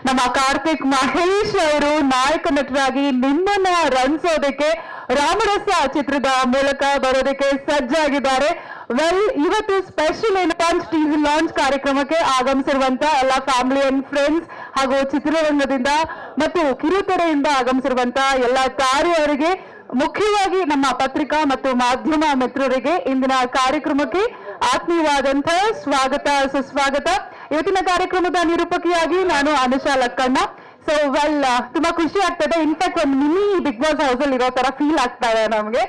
ನಮ್ಮ ಕಾರ್ತಿಕ್ ಮಹೇಶ್ ಅವರು ನಾಯಕ ನಟರಾಗಿ ನಿಮ್ಮನ್ನ ರಂಜಿಸೋದಕ್ಕೆ ರಾಮರಸ ಚಿತ್ರದ ಮೂಲಕ ಬರೋದಕ್ಕೆ ಸಜ್ಜಾಗಿದ್ದಾರೆ. ಇವತ್ತು ಸ್ಪೆಷಲ್ ಪಂಚ್ ಟೀಸರ್ ಲಾಂಚ್ ಕಾರ್ಯಕ್ರಮಕ್ಕೆ ಆಗಮಿಸಿರುವಂತ ಎಲ್ಲ ಫ್ಯಾಮಿಲಿ ಅಂಡ್ ಫ್ರೆಂಡ್ಸ್ ಹಾಗೂ ಚಿತ್ರರಂಗದಿಂದ ಮತ್ತು ಕಿರುತೆರೆಯಿಂದ ಆಗಮಿಸಿರುವಂತ ಎಲ್ಲ ತಾರೆಯರಿಗೆ, ಮುಖ್ಯವಾಗಿ ನಮ್ಮ ಪತ್ರಿಕಾ ಮತ್ತು ಮಾಧ್ಯಮ ಮಿತ್ರರಿಗೆ ಇಂದಿನ ಕಾರ್ಯಕ್ರಮಕ್ಕೆ ಆತ್ಮೀಯವಾದಂತಹ ಸ್ವಾಗತ ಸುಸ್ವಾಗತ. ಇವತ್ತಿನ ಕಾರ್ಯಕ್ರಮದ ನಿರೂಪಕಿಯಾಗಿ ನಾನು ಅನುಷಾ ಲಕ್ಕಣ್ಣ. ಸೊ ತುಂಬಾ ಖುಷಿ ಆಗ್ತದೆ. ಇನ್ಫ್ಯಾಕ್ಟ್ ಒಂದು ಮಿನಿ ಬಿಗ್ ಬಾಸ್ ಹೌಸ್ ಅಲ್ಲಿ ಇರೋ ತರ ಫೀಲ್ ಆಗ್ತಾ ಇದೆ ನಮಗೆ.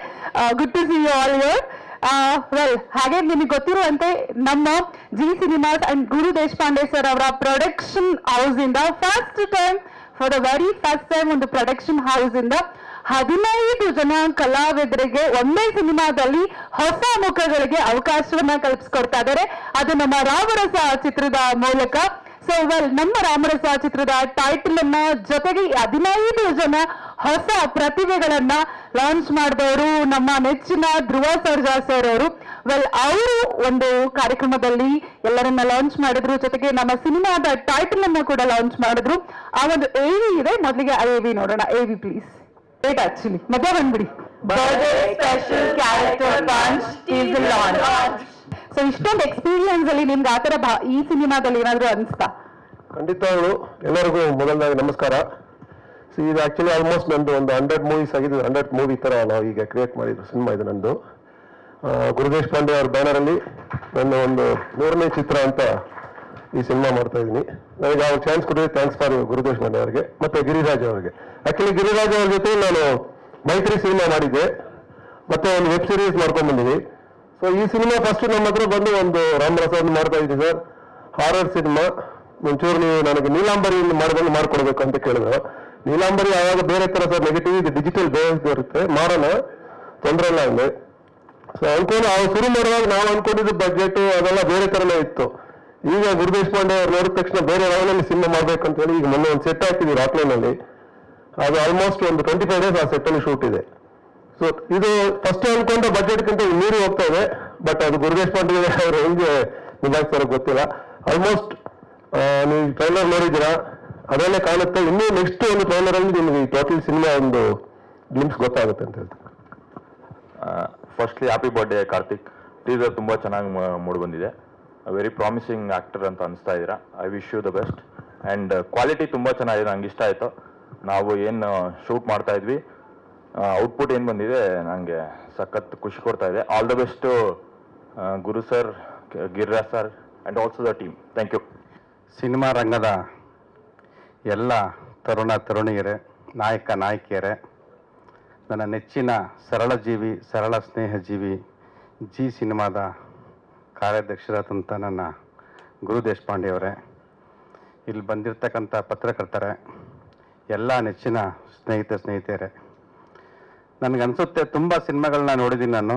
Good to see you all here. ಹಾಗೆ ನಿಮಗೆ ಗೊತ್ತಿರುವಂತೆ ನಮ್ಮ Zee cinemas and Guru Deshpande sir ಅವರ ಪ್ರೊಡಕ್ಷನ್ ಹೌಸ್ ಇಂದ for the very first time ಒಂದು ಪ್ರೊಡಕ್ಷನ್ ಹೌಸ್ ಇಂದ 15 ಜನ ಕಲಾವಿದರಿಗೆ ಒಂದೇ ಸಿನಿಮಾದಲ್ಲಿ ಹೊಸ ಮುಖಗಳಿಗೆ ಅವಕಾಶವನ್ನ ಕಲ್ಪಿಸ್ಕೊಡ್ತಾ ಇದ್ದಾರೆ. ಅದು ನಮ್ಮ ರಾಮರಸ ಚಿತ್ರದ ಮೂಲಕ. ಸೊ ನಮ್ಮ ರಾಮರಸ ಚಿತ್ರದ ಟೈಟಲ್ ಅನ್ನ ಜೊತೆಗೆ 15 ಜನ ಹೊಸ ಪ್ರತಿಭೆಗಳನ್ನ ಲಾಂಚ್ ಮಾಡಿದವರು ನಮ್ಮ ನೆಚ್ಚಿನ ಧ್ರುವ ಸರ್ಜಾ ಸರ್ ಅವರು. ಅವರು ಒಂದು ಕಾರ್ಯಕ್ರಮದಲ್ಲಿ ಎಲ್ಲರನ್ನ ಲಾಂಚ್ ಮಾಡಿದ್ರು, ಜೊತೆಗೆ ನಮ್ಮ ಸಿನಿಮಾದ ಟೈಟಲ್ ಅನ್ನ ಕೂಡ ಲಾಂಚ್ ಮಾಡಿದ್ರು. ಆ ಒಂದು AV ಇದೆ, ಮೊದಲಿಗೆ AV ನೋಡೋಣ. AV please. ಆಕ್ಚುಲಿ ಮಜಾ ಬಂದ್ಬಿಡಿ. ಸೊ ಇಷ್ಟೊಂದು ಎಕ್ಸ್ಪೀರಿಯನ್ಸ್ ಅಲ್ಲಿ ನಿಮ್ಗೆ ಆತರ ಈ ಸಿನಿಮಾದಲ್ಲಿ ಏನಾದ್ರು ಅನ್ಸ್ತಾ? ಖಂಡಿತವಾಗ್ಲು ಎಲ್ಲರಿಗೂ ಮೊದಲನಾಗಿ ನಮಸ್ಕಾರ. ಸೊ ಇದು ಆಕ್ಚುಲಿ ಆಲ್ಮೋಸ್ಟ್ ನಂದು ಒಂದು 100 ಮೂವೀಸ್ ಆಗಿದ್ದು, 100 ಮೂವಿ ತರ ನಾವು ಈಗ ಕ್ರಿಯೇಟ್ ಮಾಡಿದ್ರು ಸಿನಿಮಾ. ಇದು ನಂದು ಗುರುದೇಶ್ ಪಾಂಡೆ ಅವ್ರ ಬ್ಯಾನರ್ ಅಲ್ಲಿ ನನ್ನ ಒಂದು 100ನೇ ಚಿತ್ರ ಅಂತ ಈ ಸಿನಿಮಾ ಮಾಡ್ತಾ ಇದ್ದೀನಿ. ನನಗೆ ಅವ್ರು ಚಾನ್ಸ್ ಕೊಟ್ಟಿದ್ದೆ, ಥ್ಯಾಂಕ್ಸ್ ಫಾರ್ ಗುರುದೇಶ್ ಪಾಂಡೆ ಅವರಿಗೆ ಮತ್ತೆ ಗಿರಿರಾಜ್ ಅವರಿಗೆ. ಆಕ್ಚುಲಿ ಗಿರಿರಾಜ್ ಅವ್ರ ಜೊತೆ ನಾನು ಮೈತ್ರಿ ಸಿನಿಮಾ ಮಾಡಿದ್ದೆ, ಮತ್ತೆ ಒಂದು ವೆಬ್ ಸೀರೀಸ್ ಮಾಡ್ಕೊಂಡ್ ಬಂದಿದ್ವಿ. ಸೊ ಈ ಸಿನಿಮಾ ಫಸ್ಟ್ ನಮ್ಮ ಹತ್ರ ಬಂದು ಒಂದು ರಾಮರಸ ಮಾಡ್ತಾ ಇದ್ದೀವಿ ಸರ್, ಹಾರರ್ ಸಿನಿಮಾ. ಒಂಚೂರು ನೀವು ನನಗೆ ನೀಲಾಂಬರಿ ಮಾಡ್ಕೊಡ್ಬೇಕು ಅಂತ ಕೇಳಿದ್ರು. ನೀಲಾಂಬರಿ ಆವಾಗ ಬೇರೆ ತರ ಸರ್, ನೆಗೆಟಿವ್ ಇದು ಡಿಜಿಟಲ್ ಬೇಸ್ ಬರುತ್ತೆ, ಮಾಡೋಣ ತೊಂದರೆ ಇಲ್ಲ ಅಂದೆ. ಸೊ ಅನ್ಕೊಂಡು ಅವ್ರು ಶುರು ಮಾಡುವಾಗ ನಾವು ಅನ್ಕೊಂಡಿದ್ದು ಬಜೆಟ್ ಅದೆಲ್ಲ ಬೇರೆ ತರನೇ ಇತ್ತು. ಈಗ ಗುರುದೇಶ್ ಪಾಂಡೆ ಅವ್ರು ನೋಡಿದ ತಕ್ಷಣ ಬೇರೆ ಲೆವೆಲಲ್ಲಿ ಸಿನಿಮಾ ಮಾಡ್ಬೇಕಂತ ಹೇಳಿ ಈಗ ಮೊನ್ನೆ ಒಂದು ಸೆಟ್ ಹಾಕಿದ್ದೀವಿ ರಾಕ್ಲೈನಲ್ಲಿ. ಅದು ಆಲ್ಮೋಸ್ಟ್ ಒಂದು 25 ಡೇಸ್ ಆ ಸೆಟ್ ಅಲ್ಲಿ ಶೂಟ್ ಇದೆ. ಸೊ ಇದು ಫಸ್ಟ್ ಅನ್ಕೊಂಡ ಬಜೆಟ್ಗಿಂತ ಮೀರಿ ಹೋಗ್ತಾ ಇದೆ. ಬಟ್ ಅದು ಗುರುದೇಶ್ ಪಾಂಡೆ ಅವರು ಹೆಂಗೆ ನಿಭಾಯಿಸ್ತಾರೋ ಗೊತ್ತಿಲ್ಲ. ಆಲ್ಮೋಸ್ಟ್ ನೀವು ಟ್ರೈಲರ್ ನೋಡಿದ್ದೀರಾ, ಅದನ್ನೇ ಕಾಣುತ್ತೆ. ಇನ್ನೂ ನೆಕ್ಸ್ಟ್ ಒಂದು ಟ್ರೈಲರ್ ಅಲ್ಲಿ ನಿಮ್ಗೆ ಈ ಟೋಟಲ್ ಸಿನಿಮಾ ಒಂದು ಗ್ಲಿಮ್ಸ್ ಗೊತ್ತಾಗುತ್ತೆ ಅಂತ ಹೇಳ್ತೀನಿ. Firstly happy birthday Karthik. Teaser ತುಂಬ ಚೆನ್ನಾಗಿ ಮೂಡಿ ಬಂದಿದೆ. ವೆರಿ ಪ್ರಾಮಿಸಿಂಗ್ ಆಕ್ಟರ್ ಅಂತ ಅನಿಸ್ತಾ ಇದ್ದೀರಾ. I wish you the best. And quality ತುಂಬ ಚೆನ್ನಾಗಿದೆ, ನಂಗೆ ಇಷ್ಟ ಆಯಿತು. ನಾವು ಏನು ಶೂಟ್ ಮಾಡ್ತಾ ಇದ್ವಿ, ಔಟ್ಪುಟ್ ಏನು ಬಂದಿದೆ ನನಗೆ ಸಖತ್ ಖುಷಿ ಕೊಡ್ತಾ ಇದೆ. All the best Guru sir, Giriraj sir and also the team. Thank you. Cinema ರಂಗದ ಎಲ್ಲ ತರುಣ ತರುಣಿಯರೇ, ನಾಯಕ ನಾಯಕಿಯರೇ, ನನ್ನ ನೆಚ್ಚಿನ ಸರಳ ಜೀವಿ, ಸರಳ ಸ್ನೇಹಜೀವಿ ಜಿ ಸಿನಿಮಾದ ಕಾರ್ಯಾಧ್ಯಕ್ಷರಾದಂಥ ನನ್ನ ಗುರು ದೇಶಪಾಂಡೆಯವರೇ, ಇಲ್ಲಿ ಬಂದಿರತಕ್ಕಂಥ ಪತ್ರಕರ್ತರೇ, ಎಲ್ಲ ನೆಚ್ಚಿನ ಸ್ನೇಹಿತೆಯರೇ, ನನಗನ್ಸುತ್ತೆ ತುಂಬ ಸಿನಿಮಾಗಳನ್ನ ನೋಡಿದ್ದೀನಿ ನಾನು.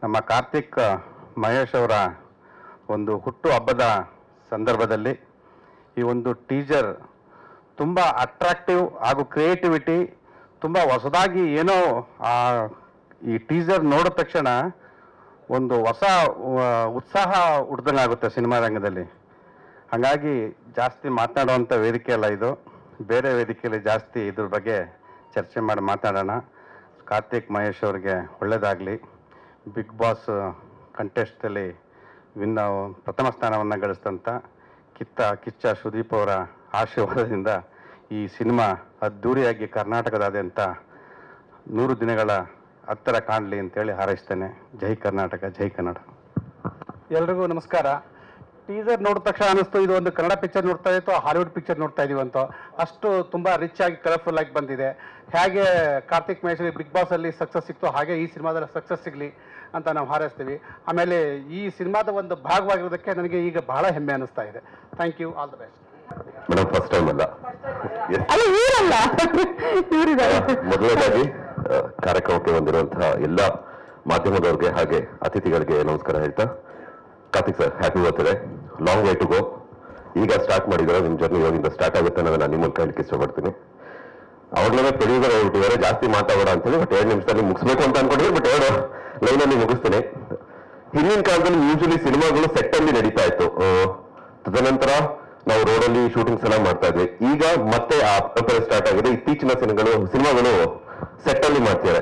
ನಮ್ಮ ಕಾರ್ತಿಕ್ ಮಹೇಶ್ ಅವರ ಒಂದು ಹುಟ್ಟು ಹಬ್ಬದ ಸಂದರ್ಭದಲ್ಲಿ ಈ ಒಂದು ಟೀಸರ್ ತುಂಬ ಅಟ್ರಾಕ್ಟಿವ್ ಹಾಗೂ ಕ್ರಿಯೇಟಿವಿಟಿ, ತುಂಬ ಹೊಸದಾಗಿ ಏನೋ ಈ ಟೀಸರ್ ನೋಡಿದ ತಕ್ಷಣ ಒಂದು ಹೊಸ ಉತ್ಸಾಹ ಹುಡ್ದಂಗಾಗುತ್ತೆ ಸಿನಿಮಾ ರಂಗದಲ್ಲಿ. ಹಾಗಾಗಿ ಜಾಸ್ತಿ ಮಾತನಾಡುವಂಥ ವೇದಿಕೆ ಅಲ್ಲ ಇದು, ಬೇರೆ ವೇದಿಕೆಯಲ್ಲಿ ಜಾಸ್ತಿ ಇದ್ರ ಬಗ್ಗೆ ಚರ್ಚೆ ಮಾಡಿ ಮಾತಾಡೋಣ. ಕಾರ್ತಿಕ್ ಮಹೇಶ್ ಅವರಿಗೆ ಒಳ್ಳೆಯದಾಗಲಿ. ಬಿಗ್ ಬಾಸ್ ಕಂಟೆಸ್ಟಲ್ಲಿ ಪ್ರಥಮ ಸ್ಥಾನವನ್ನು ಗಳಿಸಿದಂಥ ಕಿಚ್ಚ ಸುದೀಪ್ ಅವರ ಆಶೀರ್ವಾದದಿಂದ ಈ ಸಿನಿಮಾ ಅದ್ಧೂರಿಯಾಗಿ ಕರ್ನಾಟಕದಾದ್ಯಂತ 100 ದಿನಗಳ ಹತ್ತಿರ ಕಾಣಲಿ ಅಂತೇಳಿ ಹಾರೈಸ್ತೇನೆ. ಜೈ ಕರ್ನಾಟಕ, ಜೈ ಕನ್ನಡ. ಎಲ್ರಿಗೂ ನಮಸ್ಕಾರ. ಟೀಸರ್ ನೋಡಿದ ತಕ್ಷಣ ಅನಿಸ್ತು ಇದು ಒಂದು ಕನ್ನಡ ಪಿಕ್ಚರ್ ನೋಡ್ತಾ ಇತ್ತು, ಹಾಲಿವುಡ್ ಪಿಕ್ಚರ್ ನೋಡ್ತಾ ಇದೀವಿ ಅಂತ. ಅಷ್ಟು ತುಂಬ ರಿಚ್ ಆಗಿ ಕಲರ್ಫುಲ್ ಆಗಿ ಬಂದಿದೆ. ಹೇಗೆ ಕಾರ್ತಿಕ್ ಮಹೇಶ್ ಬಿಗ್ ಬಾಸ್ ಅಲ್ಲಿ ಸಕ್ಸಸ್ ಸಿಕ್ತು, ಹಾಗೆ ಈ ಸಿನಿಮಾದಲ್ಲಿ ಸಕ್ಸಸ್ ಸಿಗಲಿ ಅಂತ ನಾವು ಹಾರೈಸ್ತೀವಿ. ಆಮೇಲೆ ಈ ಸಿನಿಮಾದ ಒಂದು ಭಾಗವಾಗಿರೋದಕ್ಕೆ ನನಗೆ ಈಗ ಬಹಳ ಹೆಮ್ಮೆ ಅನಿಸ್ತಾ ಇದೆ. Thank you, all the best. Madam first time ಅಲ್ಲ, ಮೊದಲನೇದಾಗಿ ಕಾರ್ಯಕ್ರಮಕ್ಕೆ ಬಂದಿರುವಂತಹ ಎಲ್ಲ ಮಾಧ್ಯಮದವ್ರಿಗೆ ಹಾಗೆ ಅತಿಥಿಗಳಿಗೆ ನಮಸ್ಕಾರ ಹೇಳ್ತಾ, Karthik sir happy birthday. Long way to go. ಈಗ ಸ್ಟಾರ್ಟ್ ಮಾಡಿದ್ರೆ ನಿಮ್ಮ ಜರ್ನಿ ಇವಾಗಿಂದ ಸ್ಟಾರ್ಟ್ ಆಗುತ್ತೆ ಅನ್ನೋದನ್ನ ನಿಮ್ಮ ಮೂಲಕ ಹೇಳಲಿಕ್ಕೆ ಇಷ್ಟಪಡ್ತೀನಿ. ಅವಾಗಲೇ ಪ್ರೊಡ್ಯೂಸರ್ ಹೇಳ್ಬಿಟ್ಟಿದ್ದಾರೆ ಜಾಸ್ತಿ ಮಾತಾಡೋಣ ಅಂತೇಳಿ, ಬಟ್ 2 ನಿಮಿಷದಲ್ಲಿ ಮುಗಿಸ್ಬೇಕು ಅಂತ ಅನ್ಕೊಂಡಿದ್ರೆ, ಬಟ್ 2 ಲೈನಲ್ಲಿ ಮುಗಿಸ್ತೀನಿ. ಹಿಂದಿನ ಕಾಲದಲ್ಲಿ ಯೂಶಲಿ ಸಿನಿಮಾಗಳು ಸೆಟ್ ಅಲ್ಲಿ ನಡೀತಾ ಇತ್ತು. ತದನಂತರ ನಾವು ರೋಡಲ್ಲಿ ಶೂಟಿಂಗ್ಸ್ ಎಲ್ಲ ಮಾಡ್ತಾ ಇದ್ವಿ. ಈಗ ಮತ್ತೆ ಆ ಪರಂಪರೆ ಸ್ಟಾರ್ಟ್ ಆಗಿದೆ. ಇತ್ತೀಚಿನ ಸಿನಿಮಾಗಳು ಸೆಟ್ ಅಲ್ಲಿ ಮಾಡ್ತಿದ್ದಾರೆ.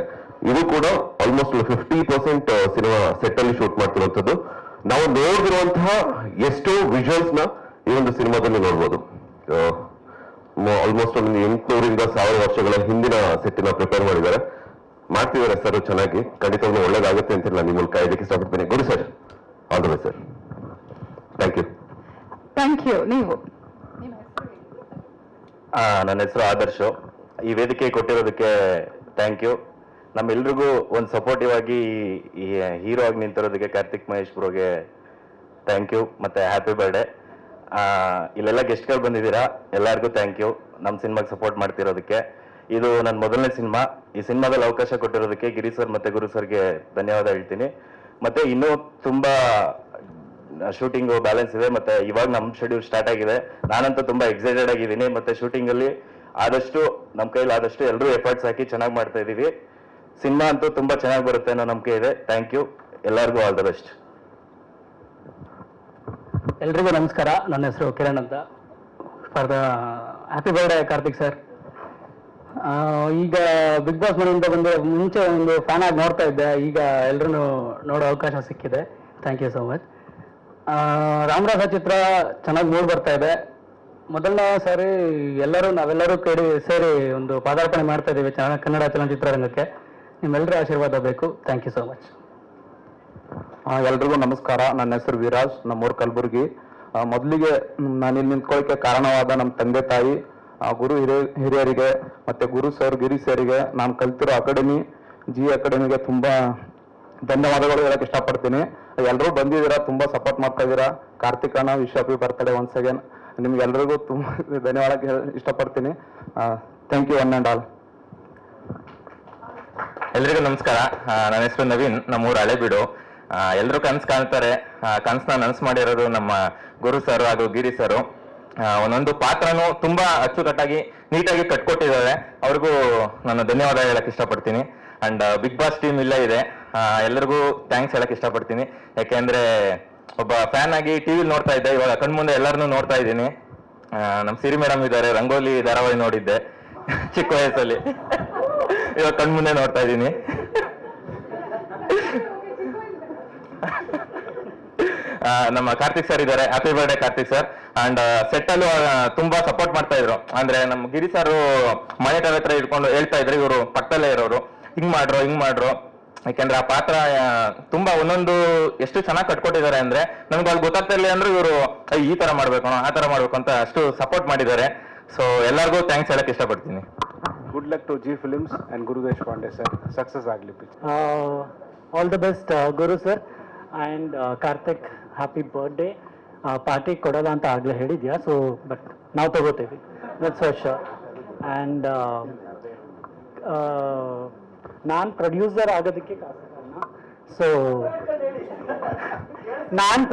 ಇದು ಕೂಡ ಆಲ್ಮೋಸ್ಟ್ 50% ಸಿನಿಮಾ ಸೆಟ್ ಅಲ್ಲಿ ಶೂಟ್ ಮಾಡ್ತಿರುವಂತದ್ದು. ನಾವು ನೋಡಿರುವಂತಹ ಎಷ್ಟೋ ವಿಜುವಲ್ಸ್ ನ ಈ ಒಂದು ಸಿನಿಮಾದಲ್ಲಿ ನೋಡ್ಬೋದು. ಆಲ್ಮೋಸ್ಟ್ ಒಂದು 800ರಿಂದ 1000 ವರ್ಷಗಳ ಹಿಂದಿನ ಸೆಟ್ಟಿನ ಪ್ರಿಪೇರ್ ಮಾಡಿದ್ದಾರೆ. ಮಾಡ್ತಿದ್ದಾರೆ ಸರ್ ಚೆನ್ನಾಗಿ. ಖಂಡಿತವಾಗ್ಲೂ ಒಳ್ಳೇದಾಗುತ್ತೆ ಅಂತ ನಾನು ನಿಮ್ಮಲ್ಲಿ ಕಾಯ್ದಕ್ಕೆ ಇಷ್ಟಪಡ್ತೀನಿ. Guru sir, all the best sir. Thank you. Thank you. ನೀವು ನನ್ನ ಹೆಸರು ಆದರ್ಶು. ಈ ವೇದಿಕೆ ಕೊಟ್ಟಿರೋದಕ್ಕೆ ಥ್ಯಾಂಕ್ ಯು. ನಮ್ಮೆಲ್ರಿಗೂ ಒಂದು ಸಪೋರ್ಟಿವ್ ಆಗಿ ಈ ಹೀರೋ ಆಗಿ ನಿಂತಿರೋದಕ್ಕೆ ಕಾರ್ತಿಕ್ ಮಹೇಶ್ ಬ್ರೋಗೆ ಥ್ಯಾಂಕ್ ಯು, ಮತ್ತೆ ಹ್ಯಾಪಿ ಬರ್ಡೇ. ಇಲ್ಲೆಲ್ಲ ಗೆಸ್ಟ್ಗಳು ಬಂದಿದ್ದೀರಾ, ಎಲ್ಲರಿಗೂ ಥ್ಯಾಂಕ್ ಯು ನಮ್ಮ ಸಿನಿಮಾಗೆ ಸಪೋರ್ಟ್ ಮಾಡ್ತಿರೋದಕ್ಕೆ. ಇದು ನನ್ನ ಮೊದಲನೇ ಸಿನಿಮಾ. ಈ ಸಿನಿಮಾದಲ್ಲಿ ಅವಕಾಶ ಕೊಟ್ಟಿರೋದಕ್ಕೆ ಗಿರಿ ಸರ್ ಮತ್ತೆ ಗುರು ಸರ್ಗೆ ಧನ್ಯವಾದ ಹೇಳ್ತೀನಿ. ಮತ್ತೆ ಇನ್ನೂ ತುಂಬಾ ಶೂಟಿಂಗು ಬ್ಯಾಲೆನ್ಸ್ ಇದೆ. ಮತ್ತೆ ಇವಾಗ ನಮ್ಮ ಶೆಡ್ಯೂಲ್ ಸ್ಟಾರ್ಟ್ ಆಗಿದೆ. ನಾನಂತೂ ತುಂಬಾ ಎಕ್ಸೈಟೆಡ್ ಆಗಿದ್ದೀನಿ. ಮತ್ತೆ ಶೂಟಿಂಗ್ ಅಲ್ಲಿ ಆದಷ್ಟು ನಮ್ಮ ಕೈಲಿ ಆದಷ್ಟು ಎಲ್ಲರೂ ಎಫರ್ಟ್ಸ್ ಹಾಕಿ ಚೆನ್ನಾಗಿ ಮಾಡ್ತಾ ಇದ್ದೀವಿ. ಸಿನಿಮಾ ಅಂತೂ ತುಂಬಾ ಚೆನ್ನಾಗಿ ಬರುತ್ತೆ ಅನ್ನೋ ನಂಬಿಕೆ ಇದೆ. ಥ್ಯಾಂಕ್ ಯು, ಎಲ್ಲರಿಗೂ ಆಲ್ ದ ಬೆಸ್ಟ್. ಎಲ್ರಿಗೂ ನಮಸ್ಕಾರ. ನನ್ನ ಹೆಸರು ಕಿರಣ್ ಅಂತ. For the happy birthday Karthik sir. ಈಗ ಬಿಗ್ ಬಾಸ್ ಮನೆಯಿಂದ ಬಂದು ಮುಂಚೆ ಒಂದು ಫ್ಯಾನ್ ಆಗಿ ನೋಡ್ತಾ ಇದ್ದೆ. ಈಗ ಎಲ್ಲರೂ ನೋಡೋ ಅವಕಾಶ ಸಿಕ್ಕಿದೆ. Thank you so much. Ramarasa ಚಿತ್ರ ಚೆನ್ನಾಗಿ ಮೂಡ್ ಬರ್ತಾ ಇದೆ. ಮೊದಲನೇ ಸಾರಿ ನಾವೆಲ್ಲರೂ ಸೇರಿ ಒಂದು ಪಾದಾರ್ಪಣೆ ಮಾಡ್ತಾ ಇದ್ದೀವಿ ಕನ್ನಡ ಚಲನಚಿತ್ರರಂಗಕ್ಕೆ. ನಿಮ್ಮೆಲ್ಲರ ಆಶೀರ್ವಾದ ಬೇಕು. Thank you so much. ಎಲ್ರಿಗೂ ನಮಸ್ಕಾರ. ನನ್ನ ಹೆಸರು ವಿರಾಜ್, ನಮ್ಮೂರು ಕಲಬುರ್ಗಿ. ಮೊದಲಿಗೆ ನಾನಿಲ್ಲಿ ನಿಂತ್ಕೊಳ್ಳೋಕ್ಕೆ ಕಾರಣವಾದ ನಮ್ಮ ತಂದೆ ತಾಯಿ, ಗುರು ಹಿರಿಯರಿಗೆ ಮತ್ತೆ ಗುರು ಸರ್ ಗಿರಿ ಸರಿಗೆ, ನಾನು ಕಲ್ತಿರೋ ಅಕಾಡೆಮಿ ಅಕಾಡೆಮಿಗೆ ತುಂಬಾ ಧನ್ಯವಾದಗಳು ಹೇಳಕ್ ಇಷ್ಟಪಡ್ತೀನಿ. ಎಲ್ಲರೂ ಬಂದಿದ್ದೀರಾ, ತುಂಬಾ ಸಪೋರ್ಟ್ ಮಾಡ್ತಾ ಇದ್ದೀರಾ. ಕಾರ್ತಿಕ್ ಅಣ್ಣ wish happy birthday once again. ನಿಮ್ಗೆಲ್ರಿಗೂ ತುಂಬಾ ಧನ್ಯವಾದ ಇಷ್ಟಪಡ್ತೀನಿ. Thank you one and all. ಎಲ್ರಿಗೂ ನಮಸ್ಕಾರ. ನನ್ನ ಹೆಸರು ನವೀನ್, ನಮ್ಮೂರು ಹಳೆಬೀಡು. ಎಲ್ಲರೂ ಕನಸು ಕಾಣ್ತಾರೆ. ಕನಸನ್ನ ನನಸು ಮಾಡಿರೋದು ನಮ್ಮ ಗುರು ಸರ್ ಹಾಗೂ ಗಿರಿ ಸರು. ಒಂದೊಂದು ಪಾತ್ರನೂ ತುಂಬಾ ಅಚ್ಚುಕಟ್ಟಾಗಿ ನೀಟಾಗಿ ಕಟ್ಕೊಟ್ಟಿದ್ದಾರೆ. ಅವ್ರಿಗೂ ನಾನು ಧನ್ಯವಾದ ಹೇಳಕ್ ಇಷ್ಟಪಡ್ತೀನಿ. ಅಂಡ್ ಬಿಗ್ ಬಾಸ್ ಟೀಮ್ ಇಲ್ಲೇ ಇದೆ. ಎಲ್ಲರಿಗೂ ಥ್ಯಾಂಕ್ಸ್ ಹೇಳಕ್ ಇಷ್ಟಪಡ್ತೀನಿ. ಯಾಕೆಂದ್ರೆ ಒಬ್ಬ ಫ್ಯಾನ್ ಆಗಿ ಟಿವಿ ನೋಡ್ತಾ ಇದ್ದೆ, ಇವಾಗ ಕಣ್ಮುಂದೆ ಎಲ್ಲರನ್ನೂ ನೋಡ್ತಾ ಇದ್ದೀನಿ. ನಮ್ಮ ಸಿರಿ ಮೇಡಮ್ ಇದ್ದಾರೆ, ರಂಗೋಲಿ ಧಾರಾವಾಹಿ ನೋಡಿದ್ದೆ ಚಿಕ್ಕ ವಯಸ್ಸಲ್ಲಿ. ಇವಾಗ ಕಣ್ಮುಂದೆ ನೋಡ್ತಾ ಇದ್ದೀನಿ. ನಮ್ಮ ಕಾರ್ತಿಕ್ ಸರ್ ಇದ್ದಾರೆ. Happy birthday Karthik sir. And set ಅಲ್ಲೂ ತುಂಬಾ ಸಪೋರ್ಟ್ ಮಾಡ್ತಾ ಇದ್ರು. ಅಂದ್ರೆ ನಮ್ಮ ಗಿರಿ ಸರ್ ಮಾನಿಟರ್ ಹತ್ರ ಇಟ್ಕೊಂಡು ಹೇಳ್ತಾ ಇದ್ರು, ಇವರು ಪಕ್ಕದಲ್ಲೇ ಇರೋರು, ಹಿಂಗ್ ಮಾಡ್ರು. ಯಾಕೆಂದ್ರೆ ಆ ಪಾತ್ರ ತುಂಬಾ ಒಂದೊಂದು ಎಷ್ಟು ಚೆನ್ನಾಗಿ ಕಟ್ಕೊಟ್ಟಿದ್ದಾರೆ ಅಂದ್ರೆ ನಮ್ಗೆ ಅಲ್ಲಿ ಗೊತ್ತಾಗ್ತಾ ಇಲ್ಲ ಅಂದ್ರೆ ಇವರು ಈ ತರ ಮಾಡ್ಬೇಕು ಆ ತರ ಮಾಡ್ಬೇಕು ಅಂತ ಅಷ್ಟು ಸಪೋರ್ಟ್ ಮಾಡಿದ್ದಾರೆ. ಸೊ ಎಲ್ಲರಿಗೂ ಥ್ಯಾಂಕ್ಸ್ ಹೇಳಕ್ ಇಷ್ಟಪಡ್ತೀನಿ. Good luck to G films and Guru Deshpande sir. Success ಆಗಲಿ. All the best Guru sir and Karthik. Happy birthday. Party ಕೊಡೋಲ್ಲ ಅಂತ ಆಗಲೇ ಹೇಳಿದ್ಯಾ, ಸೊ ಬಟ್ ನಾವು ತಗೋತೀವಿ, ದಟ್ಸ್ ಫಾರ್ ಶೋರ್. ಆ್ಯಂಡ್ ನಾನು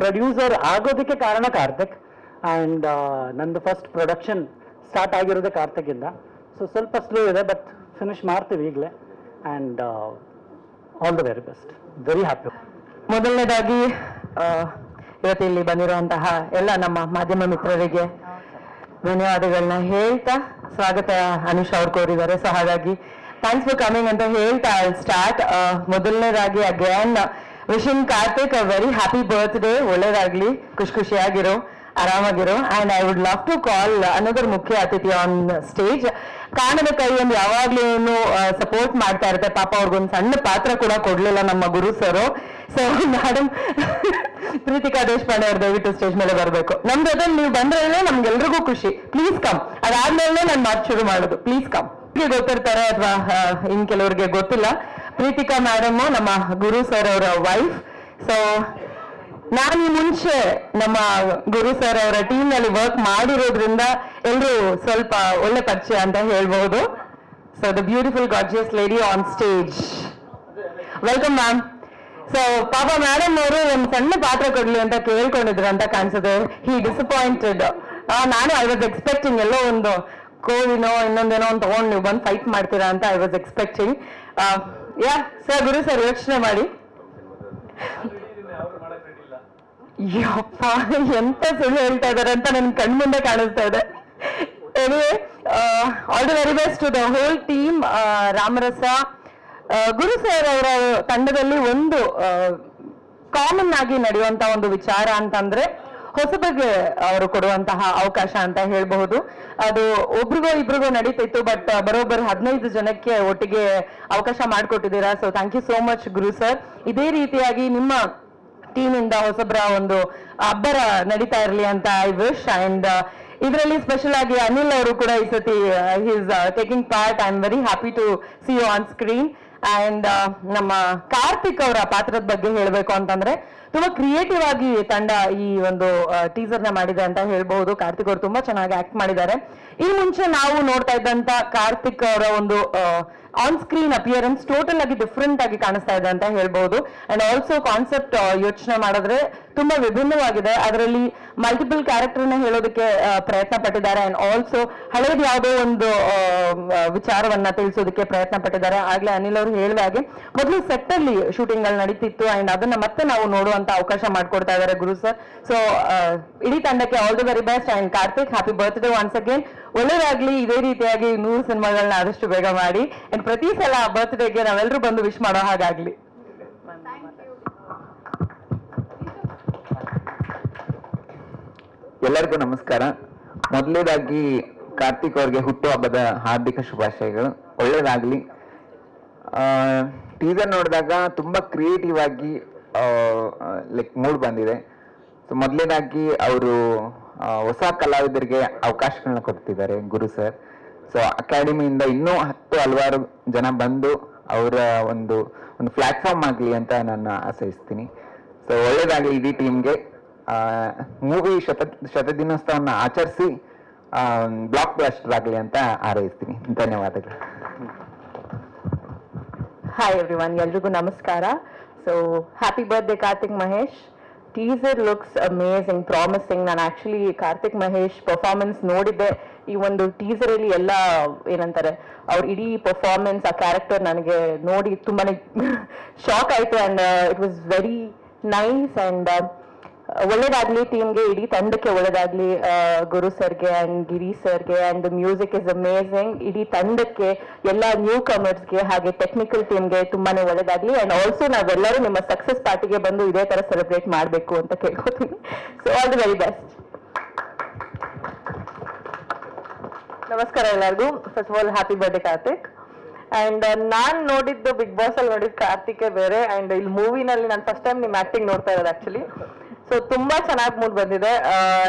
ಪ್ರೊಡ್ಯೂಸರ್ ಆಗೋದಕ್ಕೆ ಕಾರಣ ಕಾರ್ತಿಕ್. ಆ್ಯಂಡ್ ನಂದು ಫಸ್ಟ್ ಪ್ರೊಡಕ್ಷನ್ ಸ್ಟಾರ್ಟ್ ಆಗಿರೋದೇ ಕಾರ್ತಿಕಿಂದ. ಸೊ ಸ್ವಲ್ಪ ಸ್ಲೋ ಇದೆ, ಬಟ್ ಫಿನಿಶ್ ಮಾಡ್ತೀವಿ ಈಗಲೇ. And all the very best. Very happy. ಮೊದಲನೇದಾಗಿ ಇವತ್ತು ಇಲ್ಲಿ ಬಂದಿರುವಂತಹ ಎಲ್ಲ ನಮ್ಮ ಮಾಧ್ಯಮ ಮಿತ್ರರಿಗೆ ಧನ್ಯವಾದಗಳನ್ನ ಹೇಳ್ತಾ, ಸ್ವಾಗತ ಅನುಷ್ ಅವ್ರು ಕೋರಿದ್ದಾರೆ. ಸೊ ಹಾಗಾಗಿ ಥ್ಯಾಂಕ್ಸ್ ಫಾರ್ ಕಮಿಂಗ್ ಅಂತ ಹೇಳ್ತಾ ಐ ಸ್ಟಾರ್ಟ್. ಮೊದಲನೇದಾಗಿ again wishing Karthik a very happy birthday. ಒಳ್ಳೇದಾಗ್ಲಿ, ಖುಷಿಯಾಗಿರೋ, ಆರಾಮಾಗಿರೋ. And I would love to call another ಮುಖ್ಯ ಅತಿಥಿ ಆನ್ ಸ್ಟೇಜ್. ಕಾಣದ ಕೈ ಒಂದು ಯಾವಾಗ್ಲೂ ಸಪೋರ್ಟ್ ಮಾಡ್ತಾ ಇರುತ್ತೆ. ಪಾಪ ಅವ್ರಿಗೊಂದು ಸಣ್ಣ ಪಾತ್ರ ಕೂಡ ಕೊಡ್ಲಿಲ್ಲ ನಮ್ಮ ಗುರು ಸರು. ಸೊ ಮೇಡಮ್ ಪ್ರೀತಿಕಾ ದೇಶಪಾಂಡೆ ಅವ್ರು ದಯವಿಟ್ಟು ಸ್ಟೇಜ್ ಮೇಲೆ ಬರಬೇಕು. ನಮ್ ಜೊತೆ ನೀವು ಬಂದ್ರೆ ನಮ್ಗೆಲ್ರಿಗೂ ಖುಷಿ. Please come. ಅದಾದ್ಮೇಲೆ ನಾನು ಮಾತು ಶುರು ಮಾಡೋದು. Please come. ಗೊತ್ತಿರ್ತಾರೆ ಅಥವಾ ಇನ್ ಕೆಲವರಿಗೆ ಗೊತ್ತಿಲ್ಲ, ಪ್ರೀತಿಕಾ ಮೇಡಮ್ ನಮ್ಮ ಗುರು ಸರ್ ಅವರ ವೈಫ್. ಸೊ ನಾನು ಈ ಮುಂಚೆ ನಮ್ಮ ಗುರು ಸರ್ ಅವರ ಟೀಮ್ ನಲ್ಲಿ ವರ್ಕ್ ಮಾಡಿರೋದ್ರಿಂದ ಎಲ್ಲರೂ ಸ್ವಲ್ಪ ಒಳ್ಳೆ ಪರಿಚಯ ಅಂತ ಹೇಳ್ಬಹುದು. So the beautiful gorgeous lady on stage, welcome ma'am. So ಪಾಪ ಮೇಡಮ್ ಅವರು ಒಂದು ಸಣ್ಣ ಪಾತ್ರ ಕೊಡ್ಲಿ ಅಂತ ಕೇಳ್ಕೊಂಡಿದ್ರು ಅಂತ ಕಾಣಿಸುತ್ತೆ. ಹಿ ಡಿಸಪಾಯಿಂಟೆಡ್. ನಾನು ಐ ವಾಸ್ ಎಕ್ಸ್ಪೆಕ್ಟಿಂಗ್ ಎಲ್ಲೋ ಒಂದು ಕೋವಿನೋ ಇನ್ನೊಂದೇನೋ ಒಂದು ತಗೊಂಡು ನೀವು ಬಂದು ಫೈಟ್ ಮಾಡ್ತೀರಾ ಅಂತ I was expecting. Yeah sir, Guru sir ಯೋಚನೆ ಮಾಡಿ. ಯಪ್ಪ ಎಂತ ಸುಳ್ಳು ಹೇಳ್ತಾ ಇದಾರೆ ಅಂತ ನನ್ ಕಣ್ಮುಂದೆ ಕಾಣಿಸ್ತಾ ಇದೆ. Anyway all the very best to the whole team. Ramarasa Guru sir ಅವರ ತಂಡದಲ್ಲಿ ಒಂದು ಕಾಮನ್ ಆಗಿ ನಡೆಯುವಂತ ಒಂದು ವಿಚಾರ ಅಂತಂದ್ರೆ ಹೊಸಬಗೆ ಅವರು ಕೊಡುವಂತಹ ಅವಕಾಶ ಅಂತ ಹೇಳ್ಬಹುದು. ಅದು ಒಬ್ರಿಗೋ ಇಬ್ರಿಗೋ ನಡೀತಿತ್ತು, ಬಟ್ ಬರೋಬ್ಬರ್ 15 ಜನಕ್ಕೆ ಒಟ್ಟಿಗೆ ಅವಕಾಶ ಮಾಡಿಕೊಟ್ಟಿದ್ದೀರಾ. So thank you so much Guru sir. ಇದೇ ರೀತಿಯಾಗಿ ನಿಮ್ಮ ಟೀಮ್ ಇಂದ ಹೊಸಬ್ರ ಒಂದು ಅಬ್ಬರ ನಡೀತಾ ಇರಲಿ ಅಂತ ಐ ವಿಶ್. ಅಂಡ್ ಇದರಲ್ಲಿ ಸ್ಪೆಷಲ್ ಆಗಿ ಅನಿಲ್ ಅವರು ಕೂಡ ಈ ಸತಿ he's taking part. I am very happy to see you on screen. And ನಮ್ಮ ಕಾರ್ತಿಕ್ ಅವರ ಪಾತ್ರದ ಬಗ್ಗೆ ಹೇಳಬೇಕು ಅಂತಂದ್ರೆ ತುಂಬಾ ಕ್ರಿಯೇಟಿವ್ ಆಗಿ ತಂಡ ಈ ಒಂದು ಟೀಸರ್ ನ ಮಾಡಿದೆ ಅಂತ ಹೇಳ್ಬಹುದು. ಕಾರ್ತಿಕ್ ಅವರು ತುಂಬಾ ಚೆನ್ನಾಗಿ ಆಕ್ಟ್ ಮಾಡಿದ್ದಾರೆ. ಈ ಮುಂಚೆ ನಾವು ನೋಡ್ತಾ ಇದ್ದಂತ ಕಾರ್ತಿಕ್ ಅವರ ಒಂದು ಆನ್ ಸ್ಕ್ರೀನ್ ಅಪಿಯರೆನ್ಸ್ ಟೋಟಲ್ ಆಗಿ ಡಿಫ್ರೆಂಟ್ ಆಗಿ ಕಾಣಿಸ್ತಾ ಇದೆ ಅಂತ ಹೇಳ್ಬಹುದು. ಅಂಡ್ ಆಲ್ಸೋ ಕಾನ್ಸೆಪ್ಟ್ ಯೋಚನೆ ಮಾಡಿದ್ರೆ ತುಂಬಾ ವಿಭಿನ್ನವಾಗಿದೆ. ಅದರಲ್ಲಿ ಮಲ್ಟಿಪಲ್ ಕ್ಯಾರೆಕ್ಟರ್ ನ ಹೇಳೋದಕ್ಕೆ ಪ್ರಯತ್ನ ಪಟ್ಟಿದ್ದಾರೆ. ಅಂಡ್ ಆಲ್ಸೋ ಹಳೇದು ಯಾವುದೋ ಒಂದು ವಿಚಾರವನ್ನ ತಿಳಿಸೋದಕ್ಕೆ ಪ್ರಯತ್ನ ಪಟ್ಟಿದ್ದಾರೆ. ಆಗ್ಲೇ ಅನಿಲ್ ಅವರು ಹೇಳಿದ ಹಾಗೆ ಮೊದಲು ಸೆಟ್ ಅಲ್ಲಿ ಶೂಟಿಂಗ್ ಗಳು ನಡೀತಿತ್ತು ಅಂಡ್ ಅದನ್ನ ಮತ್ತೆ ನಾವು ನೋಡುವಂತ ಅವಕಾಶ ಮಾಡ್ಕೊಡ್ತಾ ಇದ್ದಾರೆ ಗುರು ಸರ್. ಸೊ ಇಡೀ ತಂಡಕ್ಕೆ all the very best. And Karthik happy birthday once again. ಒಳ್ಳೇದಾಗ್ಲಿ, ಇದೇ ರೀತಿಯಾಗಿ 100 ಸಿನಿಮಾಗಳನ್ನ ಆದಷ್ಟು ಬೇಗ ಮಾಡಿ ಅಂಡ್ ಪ್ರತಿ ಸಲ ಬರ್ತ್ಡೇಗೆ ನಾವೆಲ್ಲರೂ ಬಂದು ವಿಶ್ ಮಾಡೋ ಹಾಗಾಗ್ಲಿ. ಎಲ್ಲರಿಗೂ ನಮಸ್ಕಾರ. ಮೊದಲನೇದಾಗಿ ಕಾರ್ತಿಕ್ ಅವ್ರಿಗೆ ಹುಟ್ಟುಹಬ್ಬದ ಹಾರ್ದಿಕ ಶುಭಾಶಯಗಳು. ಒಳ್ಳೇದಾಗ್ಲಿ. ಟೀಸರ್ ನೋಡಿದಾಗ ತುಂಬಾ ಕ್ರಿಯೇಟಿವ್ ಆಗಿ ಲೈಕ್ ಮೂಡ್ ಬಂದಿದೆ. ಸೊ ಮೊದಲನೇದಾಗಿ ಅವರು ಹೊಸ ಕಲಾವಿದರಿಗೆ ಅವಕಾಶಗಳನ್ನ ಕೊಡ್ತಿದ್ದಾರೆ ಗುರು ಸರ್. ಸೊ ಅಕಾಡೆಮಿಯಿಂದ ಇನ್ನೂ ಹಲವಾರು ಜನ ಬಂದು ಅವರ ಒಂದು ಪ್ಲಾಟ್ಫಾರ್ಮ್ ಆಗಲಿ ಅಂತ ನಾನು ಆಶಯಿಸ್ತೀನಿ. ಸೊ ಒಳ್ಳೇದಾಗಲಿ ಇಡೀ ಟೀಮ್ಗೆ. ಮೂವಿ ಶತದಿನೋತ್ಸವವನ್ನು ಆಚರಿಸಿ ಬ್ಲಾಕ್ ಬ್ಲಾಸ್ಟರ್ ಆಗಲಿ ಅಂತ ಹಾರೈಸ್ತೀನಿ. ಧನ್ಯವಾದಗಳು. ಹಾಯ್ ಎವ್ರಿವನ್, ಎಲ್ರಿಗೂ ನಮಸ್ಕಾರ. So happy birthday Karthik Mahesh. Teaser looks amazing, promising. ನಾನು ಆಕ್ಚುಲಿ ಕಾರ್ತಿಕ್ ಮಹೇಶ್ ಪರ್ಫಾರ್ಮೆನ್ಸ್ ನೋಡಿದ್ದೆ. ಈ ಒಂದು ಟೀಸರ್ ಅಲ್ಲಿ ಎಲ್ಲ ಏನಂತಾರೆ ಅವ್ರ ಇಡೀ ಪರ್ಫಾರ್ಮೆನ್ಸ್, ಆ ಕ್ಯಾರೆಕ್ಟರ್ ನನಗೆ ನೋಡಿ ತುಂಬಾನೇ ಶಾಕ್ ಆಯ್ತು. And it was very nice. And ಒಳ್ಳೇದಾಗ್ಲಿ ಟೀಮ್ಗೆ, ಇಡೀ ತಂಡಕ್ಕೆ ಒಳ್ಳೇದಾಗ್ಲಿ. ಗುರು ಸರ್ಗೆ ಅಂಡ್ ಗಿರಿ ಸರ್ಗೆ. And music is amazing. ಇಡೀ ತಂಡಕ್ಕೆ, ಎಲ್ಲ ನ್ಯೂ ಕಮರ್ಸ್ಗೆ ಹಾಗೆ ಟೆಕ್ನಿಕಲ್ ಟೀಮ್ಗೆ ತುಂಬಾನೇ ಒಳ್ಳೇದಾಗ್ಲಿ. ಅಂಡ್ ಆಲ್ಸೋ ನಾವೆಲ್ಲರೂ ನಿಮ್ಮ ಸಕ್ಸಸ್ ಪಾರ್ಟಿಗೆ ಬಂದು ಇದೇ ತರ ಸೆಲೆಬ್ರೇಟ್ ಮಾಡಬೇಕು ಅಂತ ಕೇಳ್ಕೊತೀನಿ. So all the very best. ನಮಸ್ಕಾರ ಎಲ್ಲರಿಗೂ. First of all happy birthday Karthik. And non ನೋಡಿದ್ದು ಬಿಗ್ ಬಾಸ್ ಅಲ್ಲಿ ನೋಡಿದ್ ಕಾರ್ತಿಕ್ ಬೇರೆ. ಅಂಡ್ ಇಲ್ಲಿ ಮೂವಿನಲ್ಲಿ ನಾನು ಫಸ್ಟ್ ಟೈಮ್ ನಿಮ್ ಆಕ್ಟಿಂಗ್ ನೋಡ್ತಾ ಇರೋದು ಆಕ್ಚುಲಿ. ಸೊ ತುಂಬಾ ಚೆನ್ನಾಗಿ ಮೂಡ್ ಬಂದಿದೆ.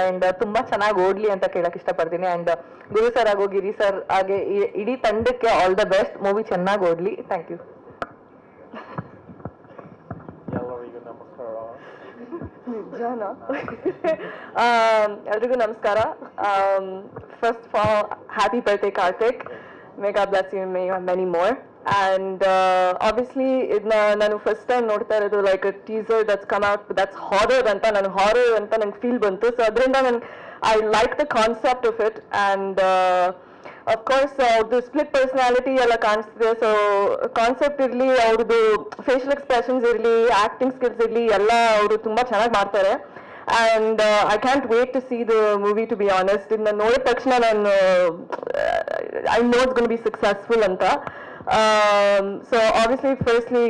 ಅಂಡ್ ತುಂಬಾ ಚೆನ್ನಾಗಿ ಓಡ್ಲಿ ಅಂತ ಕೇಳಕ್ ಇಷ್ಟಪಡ್ತೀನಿ. ಅಂಡ್ ಗುರು ಸರ್ ಹಾಗೂ ಗಿರಿ ಸರ್ ಹಾಗೆ ಇಡೀ ತಂಡಕ್ಕೆ ಆಲ್ ದ ಬೆಸ್ಟ್. ಮೂವಿ ಚೆನ್ನಾಗಿ ಓಡ್ಲಿ. Thank you. ನಿಜಾನಾ? ಎಲ್ರಿಗೂ ನಮಸ್ಕಾರ. First happy birthday Karthik. May God bless you and may you have many more. And obviously ಇದನ್ನ ನಾನು ಫಸ್ಟ್ ಟೈಮ್ ನೋಡ್ತಾ ಇರೋದು like a teaser that's come out that's horror ಅಂತ. ನಾನು ಹಾರರ್ ಅಂತ ನಂಗೆ ಫೀಲ್ ಬಂತು. ಸೊ ಅದರಿಂದ ನಾನು I like the concept of it. And of course ಅವ್ರದ್ದು ಸ್ಪ್ಲಿಟ್ ಪರ್ಸನಾಲಿಟಿ ಎಲ್ಲ ಕಾಣಿಸ್ತಿದೆ. ಸೊ ಕಾನ್ಸೆಪ್ಟ್ ಇರಲಿ, ಅವ್ರದ್ದು ಫೇಶಿಯಲ್ ಎಕ್ಸ್ಪ್ರೆಷನ್ಸ್ ಇರಲಿ, ಆಕ್ಟಿಂಗ್ ಸ್ಕಿಲ್ಸ್ ಇರಲಿ, ಎಲ್ಲ ಅವರು ತುಂಬಾ ಚೆನ್ನಾಗಿ ಮಾಡ್ತಾರೆ. And I can't wait to see the movie, to be honest. In the ನೋಡಿದ ತಕ್ಷಣ ನಾನು I know it's going to be successful anta. So obviously firstly,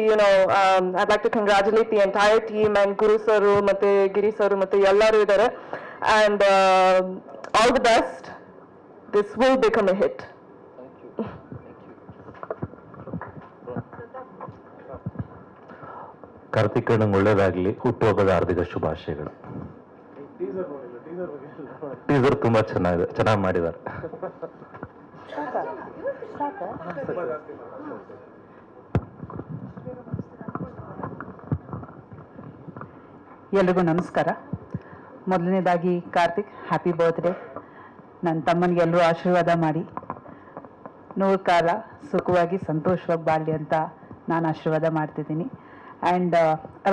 I'd like to congratulate the entire team and Guru sir ಮತ್ತೆ ಗಿರಿ sir ಮತ್ತೆ ಎಲ್ಲರೂ ಇದ್ದಾರೆ. And all the best. This will become a hit. Karthik ನಂಗೆ ಒಳ್ಳೇದಾಗ್ಲಿ. ಹುಟ್ಟುಹಬ್ಬದ ಹಾರ್ದಿಕ ಶುಭಾಶಯಗಳು. Teaser ತುಂಬಾ ಚೆನ್ನಾಗಿ ಮಾಡಿದ್ದಾರೆ. ಎಲ್ರಿಗೂ ನಮಸ್ಕಾರ. ಮೊದಲನೇದಾಗಿ ಕಾರ್ತಿಕ್ ಹ್ಯಾಪಿ ಬರ್ತ್ಡೇ. ನನ್ನ ತಮ್ಮನಿಗೆ ಎಲ್ಲರೂ ಆಶೀರ್ವಾದ ಮಾಡಿ 100 ಕಾಲ ಸುಖವಾಗಿ ಸಂತೋಷವಾಗಿ ಬಾಳಲಿ ಅಂತ ನಾನು ಆಶೀರ್ವಾದ ಮಾಡ್ತಿದ್ದೀನಿ. ಆ್ಯಂಡ್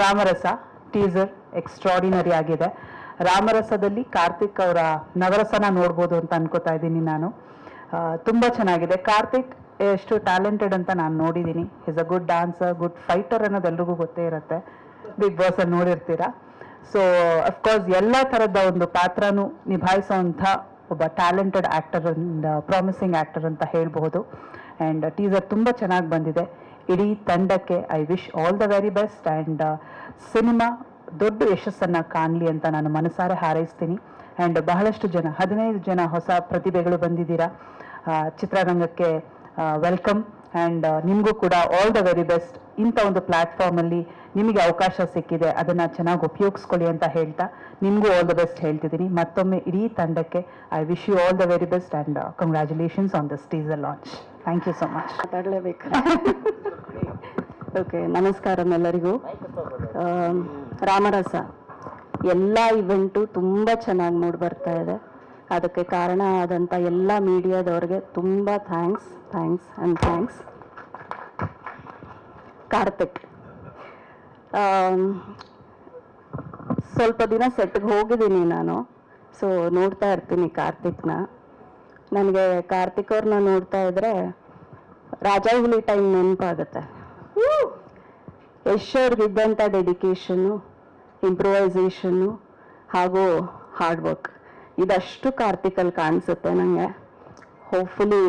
ರಾಮರಸ ಟೀಸರ್ ಎಕ್ಸ್ಟ್ರಾಡಿನರಿ ಆಗಿದೆ. ರಾಮರಸದಲ್ಲಿ ಕಾರ್ತಿಕ್ ಅವರ ನವರಸನ ನೋಡ್ಬೋದು ಅಂತ ಅನ್ಕೋತಾ ಇದ್ದೀನಿ ನಾನು. ತುಂಬ ಚೆನ್ನಾಗಿದೆ. ಕಾರ್ತಿಕ್ ಎಷ್ಟು ಟ್ಯಾಲೆಂಟೆಡ್ ಅಂತ ನಾನು ನೋಡಿದ್ದೀನಿ. Is a good dancer, good fighter ಅನ್ನೋದು ಎಲ್ರಿಗೂ ಗೊತ್ತೇ ಇರುತ್ತೆ. ಬಿಗ್ ಬಾಸಲ್ಲಿ ನೋಡಿರ್ತೀರಾ. ಸೊ ಅಫ್ಕೋರ್ಸ್ ಎಲ್ಲ ಥರದ ಒಂದು ಪಾತ್ರನೂ ನಿಭಾಯಿಸೋವಂಥ ಒಬ್ಬ talented actor and promising actor ಅಂತ ಹೇಳ್ಬಹುದು. ಆ್ಯಂಡ್ ಟೀಸರ್ ತುಂಬ ಚೆನ್ನಾಗಿ ಬಂದಿದೆ. ಇಡೀ ತಂಡಕ್ಕೆ I wish all the very best and cinema ದೊಡ್ಡ ಯಶಸ್ಸನ್ನು ಕಾಣಲಿ ಅಂತ ನಾನು ಮನಸಾರೆ ಹಾರೈಸ್ತೀನಿ. ಆ್ಯಂಡ್ ಬಹಳಷ್ಟು ಜನ 15 ಜನ ಹೊಸ ಪ್ರತಿಭೆಗಳು ಬಂದಿದ್ದೀರಾ ಚಿತ್ರರಂಗಕ್ಕೆ. ವೆಲ್ಕಮ್ ಆ್ಯಂಡ್ ನಿಮಗೂ ಕೂಡ ಆಲ್ ದ ವೆರಿ ಬೆಸ್ಟ್. ಇಂಥ ಒಂದು ಪ್ಲ್ಯಾಟ್ಫಾರ್ಮಲ್ಲಿ ನಿಮಗೆ ಅವಕಾಶ ಸಿಕ್ಕಿದೆ, ಅದನ್ನು ಚೆನ್ನಾಗಿ ಉಪಯೋಗಿಸ್ಕೊಳ್ಳಿ ಅಂತ ಹೇಳ್ತಾ ನಿಮಗೂ ಆಲ್ ದ ಬೆಸ್ಟ್ ಹೇಳ್ತಿದ್ದೀನಿ. ಮತ್ತೊಮ್ಮೆ ಇಡೀ ತಂಡಕ್ಕೆ I wish you all the very best and congratulations on this teaser launch. Thank you so much. ಮಾತಾಡಲೇಬೇಕು. ಓಕೆ, ನಮಸ್ಕಾರ ಎಲ್ಲರಿಗೂ. ರಾಮರಸ ಎಲ್ಲ ಇವೆಂಟು ತುಂಬ ಚೆನ್ನಾಗಿ ಮೂಡಿ ಬರ್ತಾ ಇದೆ. ಅದಕ್ಕೆ ಕಾರಣ ಆದಂಥ ಎಲ್ಲ ಮೀಡಿಯಾದವ್ರಿಗೆ ತುಂಬ ಥ್ಯಾಂಕ್ಸ್ ಆ್ಯಂಡ್ ಥ್ಯಾಂಕ್ಸ್. ಕಾರ್ತಿಕ್, ಸ್ವಲ್ಪ ದಿನ ಸೆಟ್ಗೆ ಹೋಗಿದ್ದೀನಿ ನಾನು, ಸೊ ನೋಡ್ತಾ ಇರ್ತೀನಿ ಕಾರ್ತಿಕ್ನ. ನನಗೆ ಕಾರ್ತಿಕ್ ಅವ್ರನ್ನ ನೋಡ್ತಾ ಇದ್ರೆ ರಾಜಾಹುಲಿ ಟೈಮ್ ನೆನಪಾಗುತ್ತೆ. ಯಶ್ ಅವ್ರಿಗಿದ್ದಂಥ ಡೆಡಿಕೇಶನ್ನು, ಇಂಪ್ರೂವೈಸೇಷನ್ನು ಹಾಗೂ ಹಾರ್ಡ್ ವರ್ಕ್ ಇದಷ್ಟು ಕಾರ್ತಿಕಲ್ಲಿ ಕಾಣಿಸುತ್ತೆ ನನಗೆ. ಹೋಪ್ಫುಲಿ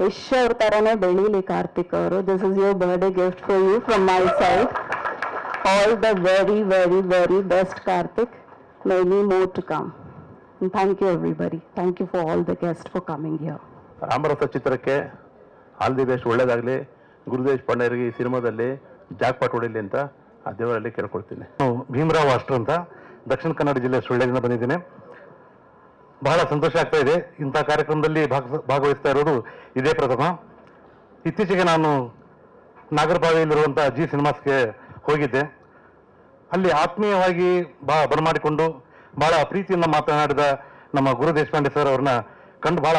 ಯಶ್ ಅವ್ರ ಥರನೇ ಬೆಳೀಲಿ ಕಾರ್ತಿಕ್ ಅವರು. This is your birthday gift for you from my side. All the very very very best Karthik. Many more to come. Thank you everybody. Thank you for all the guest for coming here. Ramarasa ಚಿತ್ರಕ್ಕೆ all the best, ಒಳ್ಳೇದಾಗಲಿ. ಗುರುದೇಶ್ ಪಾಂಡೆಯವರಿಗೆ ಈ ಸಿನಿಮಾದಲ್ಲಿ jackpot ಹೊಡಿಲಿ ಅಂತ ಆ ದೇವರಲ್ಲಿ ಕೇಳ್ಕೊಳ್ತೀನಿ. ಭೀಮರಾವ್ ಅಷ್ಟ್ರ ಅಂತ ದಕ್ಷಿಣ ಕನ್ನಡ ಜಿಲ್ಲೆ ಸುಳ್ಳ್ಯದಿಂದ ಬಂದಿದ್ದೇನೆ. ಬಹಳ ಸಂತೋಷ ಆಗ್ತಾ ಇದೆ. ಇಂಥ ಕಾರ್ಯಕ್ರಮದಲ್ಲಿ ಭಾಗವಹಿಸ್ತಾ ಇರೋದು ಇದೇ ಪ್ರಥಮ. ಇತ್ತೀಚೆಗೆ ನಾನು ನಾಗರಬಾವಿಯಲ್ಲಿರುವಂಥ ಜಿ ಸಿನಿಮಾಸ್ಗೆ ಹೋಗಿದ್ದೆ. ಅಲ್ಲಿ ಆತ್ಮೀಯವಾಗಿ ಬರಮಾಡಿಕೊಂಡು ಬಹಳ ಪ್ರೀತಿಯಿಂದ ಮಾತನಾಡಿದ ನಮ್ಮ ಗುರು ದೇಶಪಾಂಡೆ ಸರ್ ಅವ್ರನ್ನ ಕಂಡು ಬಹಳ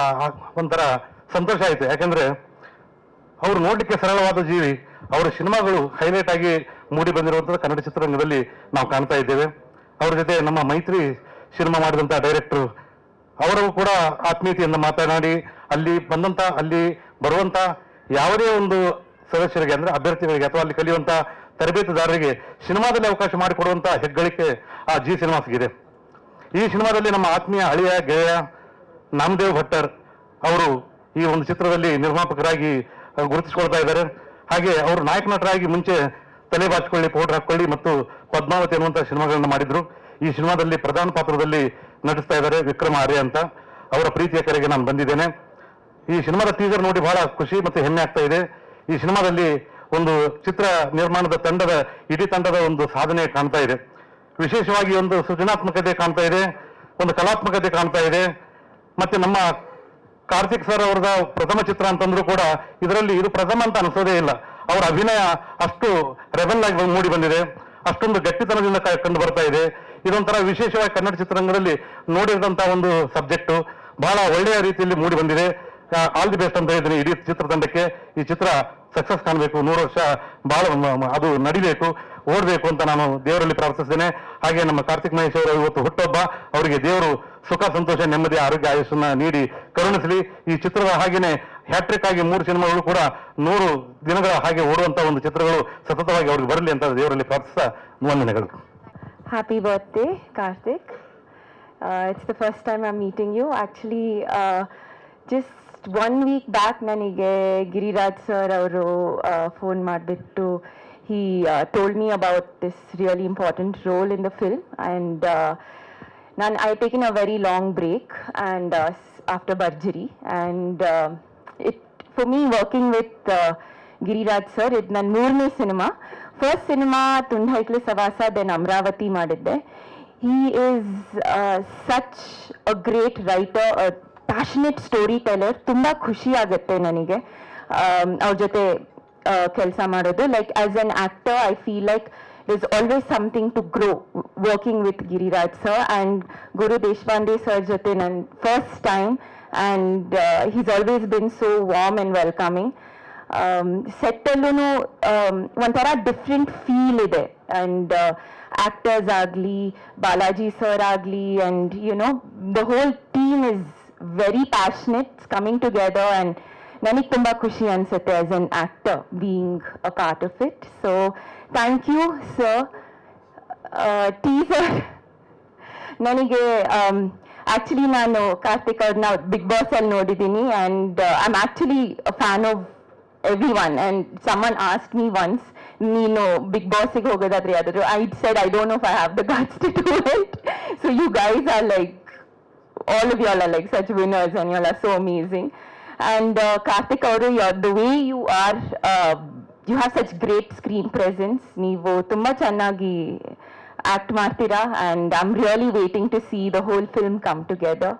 ಒಂಥರ ಸಂತೋಷ ಆಯಿತು. ಯಾಕೆಂದ್ರೆ ಅವರು ನೋಡಲಿಕ್ಕೆ ಸರಳವಾದ ಜೀವಿ. ಅವರ ಸಿನಿಮಾಗಳು ಹೈಲೈಟ್ ಆಗಿ ಮೂಡಿ ಬಂದಿರುವಂಥದ್ದು ಕನ್ನಡ ಚಿತ್ರರಂಗದಲ್ಲಿ ನಾವು ಕಾಣ್ತಾ ಇದ್ದೇವೆ. ಅವ್ರ ಜೊತೆ ನಮ್ಮ ಮೈತ್ರಿ ಸಿನಿಮಾ ಮಾಡಿದಂಥ ಡೈರೆಕ್ಟರ್ ಅವರು ಕೂಡ ಆತ್ಮೀಯತೆಯಿಂದ ಮಾತನಾಡಿ ಅಲ್ಲಿ ಬರುವಂತ ಯಾವುದೇ ಒಂದು ಸದಸ್ಯರಿಗೆ ಅಂದ್ರೆ ಅಭ್ಯರ್ಥಿಗಳಿಗೆ ಅಥವಾ ಅಲ್ಲಿ ಕಲಿಯುವಂತ ತರಬೇತುದಾರರಿಗೆ ಸಿನಿಮಾದಲ್ಲಿ ಅವಕಾಶ ಮಾಡಿಕೊಡುವಂತ ಹೆಗ್ಗಳಿಕೆ ಆ ಜಿ ಸಿನಿಮಾಸ್ಗಿದೆ. ಈ ಸಿನಿಮಾದಲ್ಲಿ ನಮ್ಮ ಆತ್ಮೀಯ ಹಳೆಯ ಗೆಳೆಯ ನಾಮದೇವ್ ಭಟ್ಟರ್ ಅವರು ಈ ಒಂದು ಚಿತ್ರದಲ್ಲಿ ನಿರ್ಮಾಪಕರಾಗಿ ಗುರುತಿಸಿಕೊಳ್ತಾ ಇದ್ದಾರೆ. ಹಾಗೆ ಅವರು ನಾಯಕ ನಟರಾಗಿ ಮುಂಚೆ ತಲೆ ಬಾಚಿಕೊಳ್ಳಿ, ಪೌಡರ್ ಹಾಕೊಳ್ಳಿ ಮತ್ತು ಪದ್ಮಾವತಿ ಅನ್ನುವಂಥ ಸಿನಿಮಾಗಳನ್ನ ಮಾಡಿದ್ರು. ಈ ಸಿನಿಮಾದಲ್ಲಿ ಪ್ರಧಾನ ಪಾತ್ರದಲ್ಲಿ ನಟಿಸ್ತಾ ಇದ್ದಾರೆ ವಿಕ್ರಮ್ ಆರ್ಯ ಅಂತ. ಅವರ ಪ್ರೀತಿಯ ಕರೆಗೆ ನಾನು ಬಂದಿದ್ದೇನೆ. ಈ ಸಿನಿಮಾದ ಟೀಸರ್ ನೋಡಿ ಬಹಳ ಖುಷಿ ಮತ್ತು ಹೆಮ್ಮೆ ಆಗ್ತಾ ಇದೆ. ಈ ಸಿನಿಮಾದಲ್ಲಿ ಒಂದು ಚಿತ್ರ ನಿರ್ಮಾಣದ ಇಡೀ ತಂಡದ ಒಂದು ಸಾಧನೆ ಕಾಣ್ತಾ ಇದೆ. ವಿಶೇಷವಾಗಿ ಒಂದು ಸೃಜನಾತ್ಮಕತೆ ಕಾಣ್ತಾ ಇದೆ, ಒಂದು ಕಲಾತ್ಮಕತೆ ಕಾಣ್ತಾ ಇದೆ. ಮತ್ತೆ ನಮ್ಮ ಕಾರ್ತಿಕ್ ಸರ್ ಅವರದ ಪ್ರಥಮ ಚಿತ್ರ ಅಂತಂದ್ರೂ ಕೂಡ ಇದರಲ್ಲಿ ಇದು ಪ್ರಥಮ ಅಂತ ಅನಿಸೋದೇ ಇಲ್ಲ. ಅವರ ಅಭಿನಯ ಅಷ್ಟು ರೆಬಲ್ ಆಗಿ ಮೂಡಿ ಬಂದಿದೆ, ಅಷ್ಟೊಂದು ಗಟ್ಟಿತನದಿಂದ ಕಂಡು ಬರ್ತಾ ಇದೆ. ಇದೊಂಥರ ವಿಶೇಷವಾಗಿ ಕನ್ನಡ ಚಿತ್ರರಂಗದಲ್ಲಿ ನೋಡಿದಂತಹ ಒಂದು ಸಬ್ಜೆಕ್ಟ್ ಬಹಳ ಒಳ್ಳೆಯ ರೀತಿಯಲ್ಲಿ ಮೂಡಿ ಬಂದಿದೆ. ಆಲ್ ದಿ ಬೆಸ್ಟ್ ಅಂತ ಹೇಳಿದ್ದೀನಿ ಇಡೀ ಚಿತ್ರತಂಡಕ್ಕೆ. ಈ ಚಿತ್ರ ಸಕ್ಸಸ್ ಕಾಣಬೇಕು, 100 ವರ್ಷ ಬಹಳ ಅದು ನಡಿಬೇಕು, ಓಡಬೇಕು ಅಂತ ನಾನು ದೇವರಲ್ಲಿ ಪ್ರಾರ್ಥಿಸ್ತೇನೆ. ಹಾಗೆ ನಮ್ಮ ಕಾರ್ತಿಕ್ ಮಹೇಶ್ ಅವರು ಇವತ್ತು ಹುಟ್ಟುಹಬ್ಬ, ಅವರಿಗೆ ದೇವರು ಸುಖ ಸಂತೋಷ ನೆಮ್ಮದಿ ಆರೋಗ್ಯ ಆಯುಷನ್ನ ನೀಡಿ ಕರುಣಿಸಲಿ. ಈ ಚಿತ್ರದ ಹಾಗೇನೆ ಹ್ಯಾಟ್ರಿಕ್ ಆಗಿ 3 ಸಿನಿಮಾಗಳು ಕೂಡ 100 ದಿನಗಳ ಹಾಗೆ ಓಡುವಂತ ಒಂದು ಚಿತ್ರಗಳು ಸತತವಾಗಿ ಅವ್ರಿಗೆ ಬರಲಿ ಅಂತ ದೇವರಲ್ಲಿ ಪ್ರಾರ್ಥಿಸ್ತಾ ವಂದನೆಗಳು. Happy birthday, Karthik. It's the first time I'm meeting you. Actually, just 1 week back, ನನಗೆ ಗಿರಿರಾಜ್ ಸರ್ ಅವರು ಫೋನ್ ಮಾಡಿಬಿಟ್ಟು he told me about this really important role in the film, and I taken a very long break and after Barjari, and it for me working with Giriraj sir, ಇದು ನನ್ನ 3ನೇ cinema. First cinema Tundaikla Savasa, then Amaravati ಮಾಡಿದ್ದೆ. He is such a great writer, a passionate storyteller. ತುಂಬಾ ಖುಷಿ ಆಗುತ್ತೆ ನನಗೆ ಅವ್ರ ಜೊತೆ ಕೆಲಸ ಮಾಡೋದು. Like as an actor I feel like there's always something to grow working with Giriraj sir and Guru Deshpande sir jothe nan first time, and he's always been so warm and welcoming. Set allunu ಒಂಥರ different feel ಇದೆ, and actors agli, Balaji sir agli, and you know the whole team is very passionate. It's coming together, and ನನಗೆ ತುಂಬ ಖುಷಿ ಅನಿಸುತ್ತೆ as an actor being a part of it. So thank you sir. Teaser ನನಗೆ actually ನಾನು ಕಾರ್ತಿಕ್ ಅವ್ರನ್ನ Bigg Boss ಅಲ್ಲಿ ನೋಡಿದ್ದೀನಿ and I am actually fan of every one and someone ask me once ನೀನು ಬಿಗ್ ಬಾಸ್ಗೆ ಹೋಗೋದಾದ್ರೆ ಯಾವ್ದಾದ್ರು I said I don't know if I have the guts to do it so you guys are like all of y'all are like such winners and y'all are so amazing. And Karthik Auru, the way you are, you have such great screen presence. Neevu tumba channagi act martira and I'm really waiting to see the whole film come together.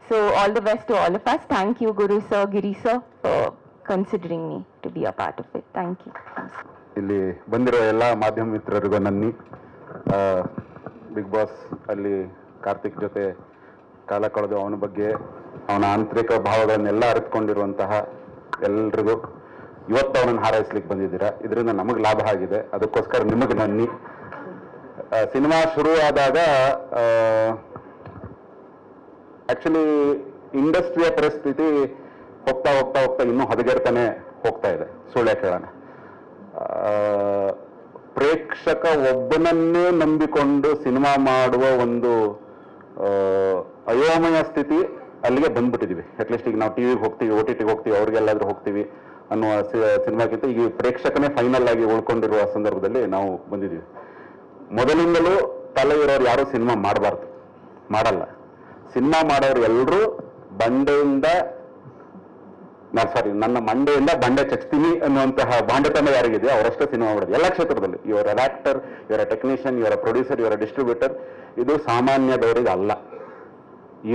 So all the best to all of us. Thank you Guru sir, Giri sir for considering me to be a part of it. Thank you. ಇಲ್ಲಿ ಬಂದಿರೋ ಎಲ್ಲ ಮಾಧ್ಯಮ ಮಿತ್ರರಿಗೂ ನನ್ನಿ. Big Boss ಅಲ್ಲಿ ಕಾರ್ತಿಕ್ ಜೊತೆ ಕಾಲ ಕಳೆದು ಅವನ ಬಗ್ಗೆ ಅವನ ಆಂತರಿಕ ಭಾವಗಳನ್ನೆಲ್ಲ ಅರಿತುಕೊಂಡಿರುವಂತಹ ಎಲ್ರಿಗೂ ಇವತ್ತು ಅವನನ್ನು ಹಾರೈಸ್ಲಿಕ್ಕೆ ಬಂದಿದ್ದೀರಾ. ಇದರಿಂದ ನಮಗೆ ಲಾಭ ಆಗಿದೆ, ಅದಕ್ಕೋಸ್ಕರ ನಿಮಗೆ ನನ್ನಿ. ಸಿನಿಮಾ ಶುರುವಾದಾಗ ಆಕ್ಚುಲಿ ಇಂಡಸ್ಟ್ರಿಯ ಪರಿಸ್ಥಿತಿ ಹೋಗ್ತಾ ಹೋಗ್ತಾ ಹೋಗ್ತಾ ಇನ್ನೂ ಹದಗೆಡ್ತಾನೆ ಹೋಗ್ತಾ ಇದೆ. ಸುಳ್ಳೆ ಕೇಳೋಣ, ಪ್ರೇಕ್ಷಕ ಒಬ್ಬನನ್ನೇ ನಂಬಿಕೊಂಡು ಸಿನಿಮಾ ಮಾಡುವ ಒಂದು ಅಯೋಮಯ ಸ್ಥಿತಿ ಅಲ್ಲಿಗೆ ಬಂದ್ಬಿಟ್ಟಿದೀವಿ. ಅಟ್ಲೀಸ್ಟ್ ಈಗ ನಾವು ಟಿವಿಗೆ ಹೋಗ್ತೀವಿ, OTTಗೆ ಹೋಗ್ತೀವಿ, ಅವ್ರಿಗೆಲ್ಲಾದ್ರೂ ಹೋಗ್ತೀವಿ ಅನ್ನುವ ಸಿನಿಮಾಕ್ಕಿಂತ ಈಗ ಪ್ರೇಕ್ಷಕನೇ ಫೈನಲ್ ಆಗಿ ಉಳ್ಕೊಂಡಿರುವ ಸಂದರ್ಭದಲ್ಲಿ ನಾವು ಬಂದಿದ್ದೀವಿ. ಮೊದಲಿಂದಲೂ ತಲೆ ಇರೋರು ಯಾರು ಸಿನಿಮಾ ಮಾಡಬಾರ್ದು, ಮಾಡಲ್ಲ. ಸಿನಿಮಾ ಮಾಡೋರು ಎಲ್ಲರೂ ನನ್ನ ಮಂಡೆಯಿಂದ ಬಂಡೆ ಚಚ್ತೀನಿ ಅನ್ನುವಂತಹ ಬಾಂಡೆತನ ಯಾರಿಗಿದೆ ಅವರಷ್ಟೇ ಸಿನಿಮಾ ಮಾಡೋದು ಎಲ್ಲ ಕ್ಷೇತ್ರದಲ್ಲಿ. ಇವರ ಆಕ್ಟರ್, ಇವರ ಟೆಕ್ನಿಷಿಯನ್, ಇವರ ಪ್ರೊಡ್ಯೂಸರ್, ಇವರ ಡಿಸ್ಟ್ರಿಬ್ಯೂಟರ್. ಇದು ಸಾಮಾನ್ಯದವರಿಗೆ ಅಲ್ಲ.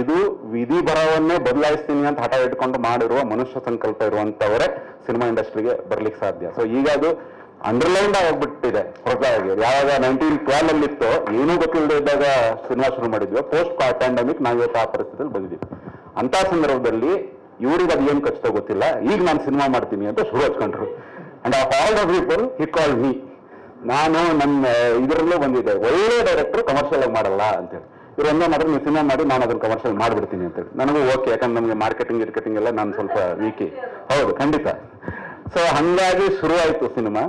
ಇದು ವಿಧಿ ಬರವನ್ನೇ ಬದಲಾಯಿಸ್ತೀನಿ ಅಂತ ಹಠ ಇಟ್ಕೊಂಡು ಮಾಡಿರುವ ಮನುಷ್ಯ ಸಂಕಲ್ಪ ಇರುವಂತವರೇ ಸಿನಿಮಾ ಇಂಡಸ್ಟ್ರಿಗೆ ಬರ್ಲಿಕ್ಕೆ ಸಾಧ್ಯ. ಸೊ ಈಗ ಅದು ಅಂಡರ್ಲೈನ್ಡ್ ಆಗ್ಬಿಟ್ಟಿದೆ ಹೊರತಾಗಿ. ಯಾವಾಗ 1912 ಅಲ್ಲಿ ಇತ್ತೋ ಏನೂ ಗೊತ್ತಿಲ್ಲದೆ ಇದ್ದಾಗ ಸಿನಿಮಾ ಶುರು ಮಾಡಿದ್ವಿ. ಪೋಸ್ಟ್ ಪ್ಯಾಂಡಮಿಕ್ ನಾವು ಇವತ್ತು ಆ ಪರಿಸ್ಥಿತಿಯಲ್ಲಿ ಬಂದಿದ್ದೀವಿ. ಅಂತ ಸಂದರ್ಭದಲ್ಲಿ ಇವ್ರಿಗೆ ಅದು ಏನು ಖಚಿತ ಗೊತ್ತಿಲ್ಲ, ಈಗ ನಾನು ಸಿನಿಮಾ ಮಾಡ್ತೀನಿ ಅಂತ ಶುರು ಹಚ್ಕೊಂಡ್ರು. And of all the people he call me. ನಾನು ನನ್ನ ಇದರಲ್ಲೂ ಬಂದಿದ್ದೆ, ಒಳ್ಳೆ ಡೈರೆಕ್ಟರ್ ಕಮರ್ಷಿಯಲ್ ಆಗಿ ಮಾಡಲ್ಲ ಅಂತೇಳಿ. ಇವ್ರು ಒಂದೇ ಮಾಡಿದ್ರೆ ನೀವು ಸಿನಿಮಾ ಮಾಡಿ ನಾನು ಅದನ್ನು ಕಮರ್ಷಿಯಲ್ ಮಾಡಿಬಿಡ್ತೀನಿ ಅಂತೇಳಿ. ನನಗೂ ಓಕೆ, ಯಾಕಂದ್ರೆ ನಮಗೆ ಮಾರ್ಕೆಟಿಂಗ್ ಎಲ್ಲ ನಾನು ಸ್ವಲ್ಪ ವೀಕಿ. ಹೌದು, ಖಂಡಿತ. ಸೊ ಹಂಗಾಗಿ ಶುರುವಾಯಿತು ಸಿನಿಮಾ.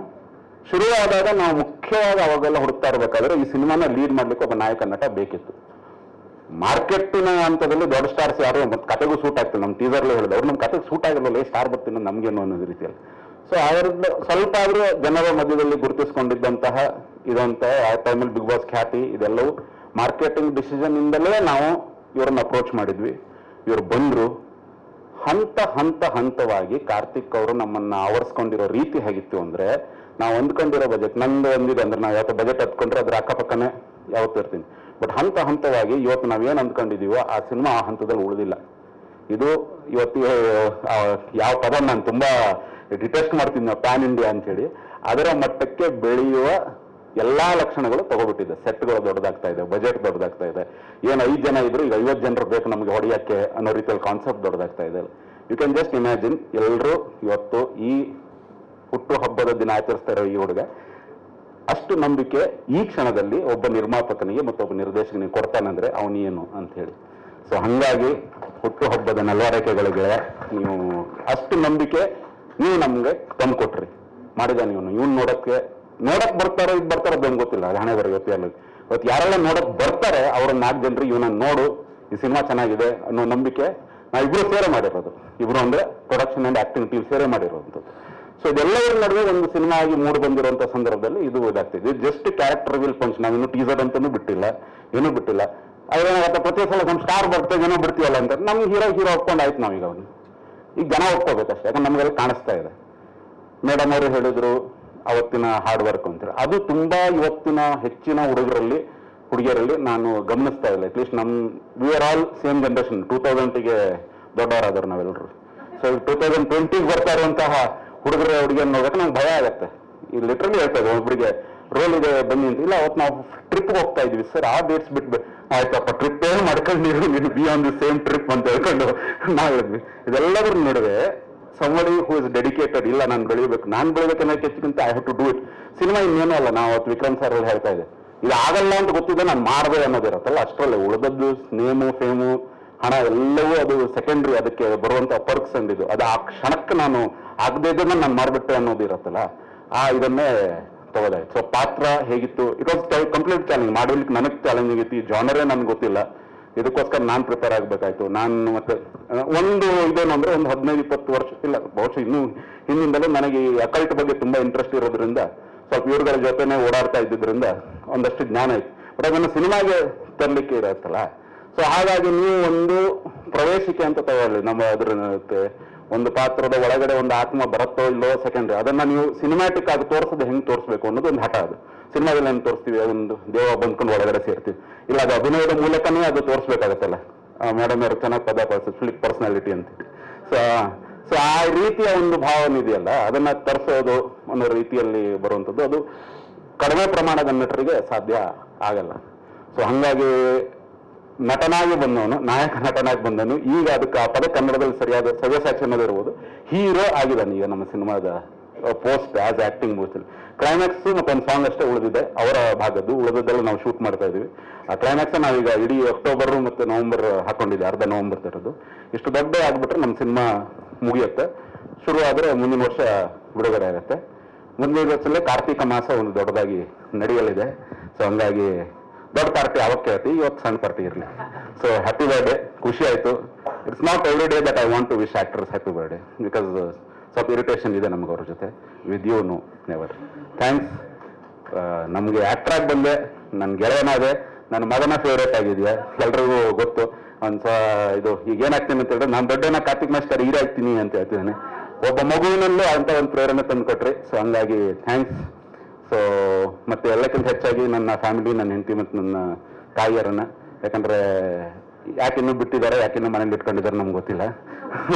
ಶುರುವಾದಾಗ ನಾವು ಮುಖ್ಯವಾಗಿ ಅವಾಗೆಲ್ಲ ಹುಡುಕ್ತಾ ಇರಬೇಕಾದ್ರೆ ಈ ಸಿನಿಮಾನ ಲೀಡ್ ಮಾಡ್ಲಿಕ್ಕೆ ಒಬ್ಬ ನಾಯಕ ನಟ ಬೇಕಿತ್ತು. ಮಾರ್ಕೆಟಿನ ಹಂತದಲ್ಲಿ ದೊಡ್ಡ ಸ್ಟಾರ್ಸ್ ಯಾರು ಮತ್ತೆ ಕತೆಗೂ ಸೂಟ್ ಆಗ್ತಿಲ್ಲ. ನಮ್ಮ ಟೀಸರ್ಲೇ ಹೇಳಿದೆ, ಅವ್ರು ನಮ್ಮ ಕತೆಗೆ ಸೂಟ್ ಆಗಿರಲಿಲ್ಲ, ಸ್ಟಾರ್ ಬರ್ತೀನಿ ನಮ್ಗೇನು ಅನ್ನೋದು ರೀತಿಯಲ್ಲಿ. ಸೊ ಅವ್ರದ್ದು ಸ್ವಲ್ಪ ಆದರೂ ಜನರ ಮಧ್ಯದಲ್ಲಿ ಗುರುತಿಸ್ಕೊಂಡಿದ್ದಂತಹ ಇದಂತ ಆ ಟೈಮಲ್ಲಿ ಬಿಗ್ ಬಾಸ್ ಖ್ಯಾತಿ ಇದೆಲ್ಲವೂ ಮಾರ್ಕೆಟಿಂಗ್ ಡಿಸಿಷನ್ ಇಂದಲೇ ನಾವು ಇವ್ರನ್ನ ಅಪ್ರೋಚ್ ಮಾಡಿದ್ವಿ. ಇವ್ರು ಬಂದ್ರು. ಹಂತವಾಗಿ ಕಾರ್ತಿಕ್ ಅವರು ನಮ್ಮನ್ನ ಆವರಿಸ್ಕೊಂಡಿರೋ ರೀತಿ ಹೇಗಿತ್ತು ಅಂದ್ರೆ, ನಾವು ಅಂದ್ಕೊಂಡಿರೋ ಬಜೆಟ್ ನಂದು ಒಂದಿದೆ ಅಂದ್ರೆ ನಾವು ಯಾವತ್ತು ಬಜೆಟ್ ಹತ್ಕೊಂಡ್ರೆ ಅದ್ರ ಅಕ್ಕಪಕ್ಕನೇ ಯಾವತ್ತು ಇರ್ತೀನಿ. ಬಟ್ ಹಂತವಾಗಿ ಇವತ್ತು ನಾವೇನು ಅಂದ್ಕೊಂಡಿದೀವೋ ಆ ಸಿನಿಮಾ ಆ ಹಂತದಲ್ಲಿ ಉಳಿದಿಲ್ಲ. ಇದು ಇವತ್ತು ಯಾವ ಪದ ನಾನು ತುಂಬಾ ಡಿಟೆಸ್ಟ್ ಮಾಡ್ತೀನಿ ನಾವು ಪ್ಯಾನ್ ಇಂಡಿಯಾ ಅಂತ ಹೇಳಿ, ಅದರ ಮಟ್ಟಕ್ಕೆ ಬೆಳೆಯುವ ಎಲ್ಲಾ ಲಕ್ಷಣಗಳು ತಗೋಬಿಟ್ಟಿದೆ. ಸೆಟ್ಗಳು ದೊಡ್ಡದಾಗ್ತಾ ಇದೆ, ಬಜೆಟ್ ದೊಡ್ಡದಾಗ್ತಾ ಇದೆ. ಏನು 5 ಜನ ಇದ್ರು ಈಗ 50 ಜನರು ಬೇಕು ನಮಗೆ ಹೊಡೆಯಕ್ಕೆ ಅನ್ನೋ ರೀತಿಯಲ್ಲಿ ಕಾನ್ಸೆಪ್ಟ್ ದೊಡ್ಡದಾಗ್ತಾ ಇದೆ. ಯು ಕ್ಯಾನ್ ಜಸ್ಟ್ ಇಮ್ಯಾಜಿನ್, ಎಲ್ಲರೂ ಇವತ್ತು ಈ ಹುಟ್ಟು ಹಬ್ಬದ ದಿನ ಆಚರಿಸ್ತಾ ಇರೋ ಈ ಹುಡುಗ ಅಷ್ಟು ನಂಬಿಕೆ ಈ ಕ್ಷಣದಲ್ಲಿ ಒಬ್ಬ ನಿರ್ಮಾಪಕನಿಗೆ ಮತ್ತೊಬ್ಬ ನಿರ್ದೇಶಕನಿಗೆ ಕೊಡ್ತಾನಂದ್ರೆ ಅವನೇನು ಅಂತ ಹೇಳಿ. ಸೊ ಹಂಗಾಗಿ ಹುಟ್ಟು ಹಬ್ಬದ ನಲ್ವಾರೈಕೆಗಳಿಗೆ ನೀವು ಅಷ್ಟು ನಂಬಿಕೆ ನೀವು ನಮ್ಗೆ ತಂದು ಕೊಟ್ರಿ. ಮಾಡಿದ ನೀವು ಇವ್ನು ನೋಡಕ್ ಬರ್ತಾರೋ ಇದು ಬರ್ತಾರೋ ಅದೇನು ಗೊತ್ತಿಲ್ಲ, ಅದು ಹಣೆ ಬರೋ ಇವತ್ತು ಯಾರೆಲ್ಲ ನೋಡಕ್ ಬರ್ತಾರೆ ಅವ್ರ 4 ಜನರಿಗೆ ಇವನನ್ನು ನೋಡು, ಈ ಸಿನಿಮಾ ಚೆನ್ನಾಗಿದೆ ಅನ್ನೋ ನಂಬಿಕೆ ನಾವಿಬ್ರು ಸೇರೆ ಮಾಡಿರೋದು. ಇಬ್ರು ಅಂದ್ರೆ ಪ್ರೊಡಕ್ಷನ್ ಅಂಡ್ ಆಕ್ಟಿಂಗ್ ಟೀಮ್ ಸೇರೆ ಮಾಡಿರೋದು. ಸೊ ಇದೆಲ್ಲವರ ನಡುವೆ ಒಂದು ಸಿನಿಮಾ ಆಗಿ ಮೂಡ್ ಬಂದಿರುವಂತ ಸಂದರ್ಭದಲ್ಲಿ ಇದು ಇದಾಗ್ತಿದೆ. Just character will punch. ನಾವಿನ್ನು ಟೀಸರ್ ಅಂತಾನೂ ಬಿಟ್ಟಿಲ್ಲ, ಏನೂ ಬಿಟ್ಟಿಲ್ಲ. ಅದೇನಾಗತ್ತೆ, ಪ್ರತಿ ಸಲ ನಮ್ಮ ಸ್ಟಾರ್ ಬರ್ತದೆ ಏನೋ ಬಿಡ್ತೀವಲ್ಲ ಅಂತ ನಮ್ಗೆ ಹೀರೋ ಒಪ್ಕೊಂಡಾಯ್ತು. ನಾವೀಗ ಅವನು ಈಗ ಜನ ಒಪ್ಕೋಬೇಕಷ್ಟೇ, ಯಾಕಂದ್ರೆ ನಮಗೆಲ್ಲ ಕಾಣಿಸ್ತಾ ಇದೆ. ಮೇಡಮ್ ಅವರು ಹೇಳಿದ್ರು ಅವತ್ತಿನ ಹಾರ್ಡ್ ವರ್ಕ್ ಅಂತೇಳಿ, ಅದು ತುಂಬಾ ಇವತ್ತಿನ ಹೆಚ್ಚಿನ ಹುಡುಗಿಯರಲ್ಲಿ ನಾನು ಗಮನಿಸ್ತಾ ಇಲ್ಲ. At least we are all same generation. 2000ಗೆ ದೊಡ್ಡವರಾದ್ರು ನಾವೆಲ್ಲರೂ. ಸೊ 2020ಗೆ ಬರ್ತಾ ಇರುವಂತಹ ಹುಡುಗಿಯನ್ನು ನೋಡಕ್ಕೆ ನಂಗೆ ಭಯ ಆಗತ್ತೆ. ಈ ಲಿಟ್ರಲಿ ಹೇಳ್ತಾ ಇದೆ, ಒಬ್ಬರಿಗೆ ರೋಲ್ ಇದೆ ಬನ್ನಿ ಅಂತ. ಇಲ್ಲ, ಅವತ್ತು ನಾವು ಟ್ರಿಪ್ಗೆ ಹೋಗ್ತಾ ಇದ್ವಿ ಸರ್, ಆ ಡೇಟ್ಸ್ ಬಿಟ್ಬಿಟ್ಟು ಆಯ್ತಪ್ಪ ಟ್ರಿಪ್ ಏನು ಮಾಡ್ಕೊಂಡಿರು ನೀನು, B on the same trip ಅಂತ ಹೇಳ್ಕೊಂಡು ನಾವು ಹೇಳಿದ್ವಿ. ಇದೆಲ್ಲದ್ರ ನಡುವೆ somebody who is dedicated, ಇಲ್ಲ ನಾನು ಬೆಳಿಬೇಕನ್ನೋ ಹೆಚ್ಚಿಗಿಂತ I have to do it. Cinema ಇನ್ನೇನೂ ಅಲ್ಲ. ನಾವು ಅವತ್ತು ವಿಕ್ರಮ್ ಸರ್ ಅವ್ರು ಹೇಳ್ತಾ ಇದೆ, ಇದು ಆಗಲ್ಲ ಅಂತ ಗೊತ್ತಿದೆ, ನಾನು ಮಾಡಿದೆ ಅನ್ನೋದಿರತ್ತಲ್ಲ, ಅಷ್ಟರಲ್ಲೇ ಉಳಿದದ್ದು ನೇಮು ಫೇಮು ಹಣ ಎಲ್ಲವೂ ಅದು ಸೆಕೆಂಡ್ರಿ. ಅದಕ್ಕೆ ಬರುವಂತ ಪರ್ಕ್ಸ್ ಅಂದಿದ್ದು ಅದು ಆ ಕ್ಷಣಕ್ಕೆ ನಾನು ಆಗದೇ ಇದ್ದನ್ನ ನಾನು ಮಾಡಿಬಿಟ್ಟೆ ಅನ್ನೋದು ಇರತ್ತಲ್ಲ, ಇದನ್ನೇ ತಗೋದಾಯ್ತು. ಸೊ ಪಾತ್ರ ಹೇಗಿತ್ತು, ಇಟ್ ವಾಸ್ ಕಂಪ್ಲೀಟ್ ಚಾಲೆಂಜ್. ಮಾಡಲಿಕ್ಕೆ ನನಗೆ ಚಾಲೆಂಜಿಂಗ್ ಇತ್ತು. ಈ ಜಾನರೇ ನನಗೆ ಗೊತ್ತಿಲ್ಲ, ಇದಕ್ಕೋಸ್ಕರ ನಾನು ಪ್ರಿಪೇರ್ ಆಗಬೇಕಾಯ್ತು. ನಾನು ಮತ್ತೆ ಒಂದು ಇದೇನು ಅಂದರೆ ಒಂದು 15-20 ವರ್ಷ ಇಲ್ಲ, ಬಹುಶಃ ಇನ್ನೂ ಹಿಂದಿಂದಲೂ ನನಗೆ ಈ ಅಕಲ್ಟ್ ಬಗ್ಗೆ ತುಂಬ ಇಂಟ್ರೆಸ್ಟ್ ಇರೋದ್ರಿಂದ ಸ್ವಲ್ಪ ಇವ್ರುಗಳ ಜೊತೆನೇ ಓಡಾಡ್ತಾ ಇದ್ದಿದ್ದರಿಂದ ಒಂದಷ್ಟು ಜ್ಞಾನ ಇತ್ತು. ಬಟ್ ಅದನ್ನು ಸಿನಿಮಾಗೆ ತರಲಿಕ್ಕೆ ಇರತ್ತಲ್ಲ, ಸೊ ಹಾಗಾಗಿ ನೀವು ಒಂದು ಪ್ರವೇಶಿಕೆ ಅಂತ ತಗೊಳ್ಳಿ. ನಮ್ಮ ಅದ್ರ ಒಂದು ಪಾತ್ರದ ಒಳಗಡೆ ಒಂದು ಆತ್ಮ ಬರುತ್ತೋ ಇಲ್ಲೋ ಸೆಕೆಂಡ್ರಿ, ಅದನ್ನ ನೀವು ಸಿನಿಮ್ಯಾಟಿಕ್ ಆಗಿ ತೋರಿಸೋದು ಹೆಂಗೆ ತೋರಿಸ್ಬೇಕು ಅನ್ನೋದು ಒಂದು ಹಠ. ಅದು ಸಿನಿಮಾದಲ್ಲಿ ಏನು ತೋರಿಸ್ತೀವಿ, ಅದೊಂದು ದೇವ ಬಂದ್ಕೊಂಡು ಒಳಗಡೆ ಸೇರ್ತೀವಿ, ಇಲ್ಲ ಅದು ಅಭಿನಯದ ಮೂಲಕನೇ ಅದು ತೋರಿಸ್ಬೇಕಾಗತ್ತಲ್ಲ. ಮೇಡಮ್ ಅವರು ಚೆನ್ನಾಗಿ ಪದ ಫ್ಲಿಪ್ ಪರ್ಸನಾಲಿಟಿ ಅಂತ. ಸೊ ಆ ರೀತಿಯ ಒಂದು ಭಾವನೆ ಇದೆಯಲ್ಲ, ಅದನ್ನ ತರಿಸೋದು ಅನ್ನೋ ರೀತಿಯಲ್ಲಿ ಬರುವಂಥದ್ದು ಅದು ಕಡಿಮೆ ಪ್ರಮಾಣದ ನಟರಿಗೆ ಸಾಧ್ಯ ಆಗಲ್ಲ. ಸೊ ಹಂಗಾಗಿ ನಟನಾಗಿ ಬಂದವನು, ನಾಯಕ ನಟನಾಗಿ ಬಂದವನು, ಈಗ ಅದಕ್ಕೆ ಆ ಪದ ಕನ್ನಡದಲ್ಲಿ ಸರಿಯಾದ ಸವ್ಯಸಾಚಿ ಅನ್ನೋದು ಇರ್ಬೋದು, ಹೀರೋ ಆಗಿದ್ದಾನೆ ಈಗ ನಮ್ಮ ಸಿನಿಮಾದ ಪೋಸ್ಟ್ ಆಸ್ ಆಕ್ಟಿಂಗ್ ಬೂತಲ್ಲಿ. ಕ್ಲೈಮ್ಯಾಕ್ಸ್ ಮತ್ತೊಂದು ಸಾಂಗ್ ಅಷ್ಟೇ ಉಳಿದಿದೆ ಅವರ ಭಾಗದ್ದು, ಉಳಿದದ್ದೆಲ್ಲ ನಾವು ಶೂಟ್ ಮಾಡ್ತಾ ಇದೀವಿ. ಆ ಕ್ಲೈಮ್ಯಾಕ್ಸ್ ನಾವೀಗ ಇಡೀ ಅಕ್ಟೋಬರ್ ಮತ್ತು ನವೆಂಬರ್ ಹಾಕೊಂಡಿದ್ದೆ, ಅರ್ಧ ನವೆಂಬರ್ ತರದ್ದು. ಇಷ್ಟು ದೊಡ್ಡ ಆಗ್ಬಿಟ್ರೆ ನಮ್ಮ ಸಿನಿಮಾ ಮುಗಿಯುತ್ತೆ. ಶುರು ಆದರೆ ಮುಂದಿನ ವರ್ಷ ಬಿಡುಗಡೆ ಆಗುತ್ತೆ. ಮುಂದಿನ ವರ್ಷದಲ್ಲೇ ಕಾರ್ತಿಕ ಮಾಸ ಒಂದು ದೊಡ್ಡದಾಗಿ ನಡೆಯಲಿದೆ. ಸೊ ಹಂಗಾಗಿ ದೊಡ್ಡ ಪಾರ್ಟಿ ಯಾವಾಗ ಕೇಳ್ತಿ, ಇವತ್ತು ಸಣ್ಣ ಪಾರ್ಟಿ ಇರಲಿ. ಸೊ ಹ್ಯಾಪಿ ಬರ್ಡೇ, ಖುಷಿ ಆಯಿತು. It's not every day that I want to wish actors happy birthday, because ಸ್ವಲ್ಪ ಇರಿಟೇಷನ್ ಇದೆ ನಮ್ಗೆ ಅವ್ರ ಜೊತೆ. With you know never. Thanks. ನಮಗೆ ಆಕ್ಟರ್ ಆಗಿ ಬಂದೆ, ನನ್ನ ಗೆಳೆಯನಾದೆ, ನನ್ನ ಮಗನ ಫೇವ್ರೇಟ್ ಆಗಿದೆಯಾ ಎಲ್ರಿಗೂ ಗೊತ್ತು. ಇದು ಈಗ ಏನಾಗ್ತೀನಿ ಅಂತ ಹೇಳಿದ್ರೆ, ನಾನು ದೊಡ್ಡನ ಕಾರ್ತಿಕ್ ಮಾಸ್ಟರ್ ಹೀರೋ ಆಗ್ತೀನಿ ಅಂತ ಹೇಳ್ತಿದ್ದೇನೆ. ಒಬ್ಬ ಮಗುವಿನಲ್ಲೂ ಅಂತ ಒಂದು ಪ್ರೇರಣೆ ತಂದು ಕೊಟ್ರಿ. ಸೊ ಹಂಗಾಗಿ ಥ್ಯಾಂಕ್ಸ್. ಸೊ ಮತ್ತೆ ಎಲ್ಲಕ್ಕಿಂತ ಹೆಚ್ಚಾಗಿ ನನ್ನ ಫ್ಯಾಮಿಲಿ, ನನ್ನ ಹೆಂಡತಿ ಮತ್ತು ನನ್ನ ತಾಯಿಯರನ್ನ, ಯಾಕಂದ್ರೆ ಯಾಕಿನ್ನೂ ಬಿಟ್ಟಿದ್ದಾರೆ, ಯಾಕಿನ್ನೂ ಮನೇಲಿ ಇಟ್ಕೊಂಡಿದ್ದಾರೆ ನಮ್ಗೆ ಗೊತ್ತಿಲ್ಲ.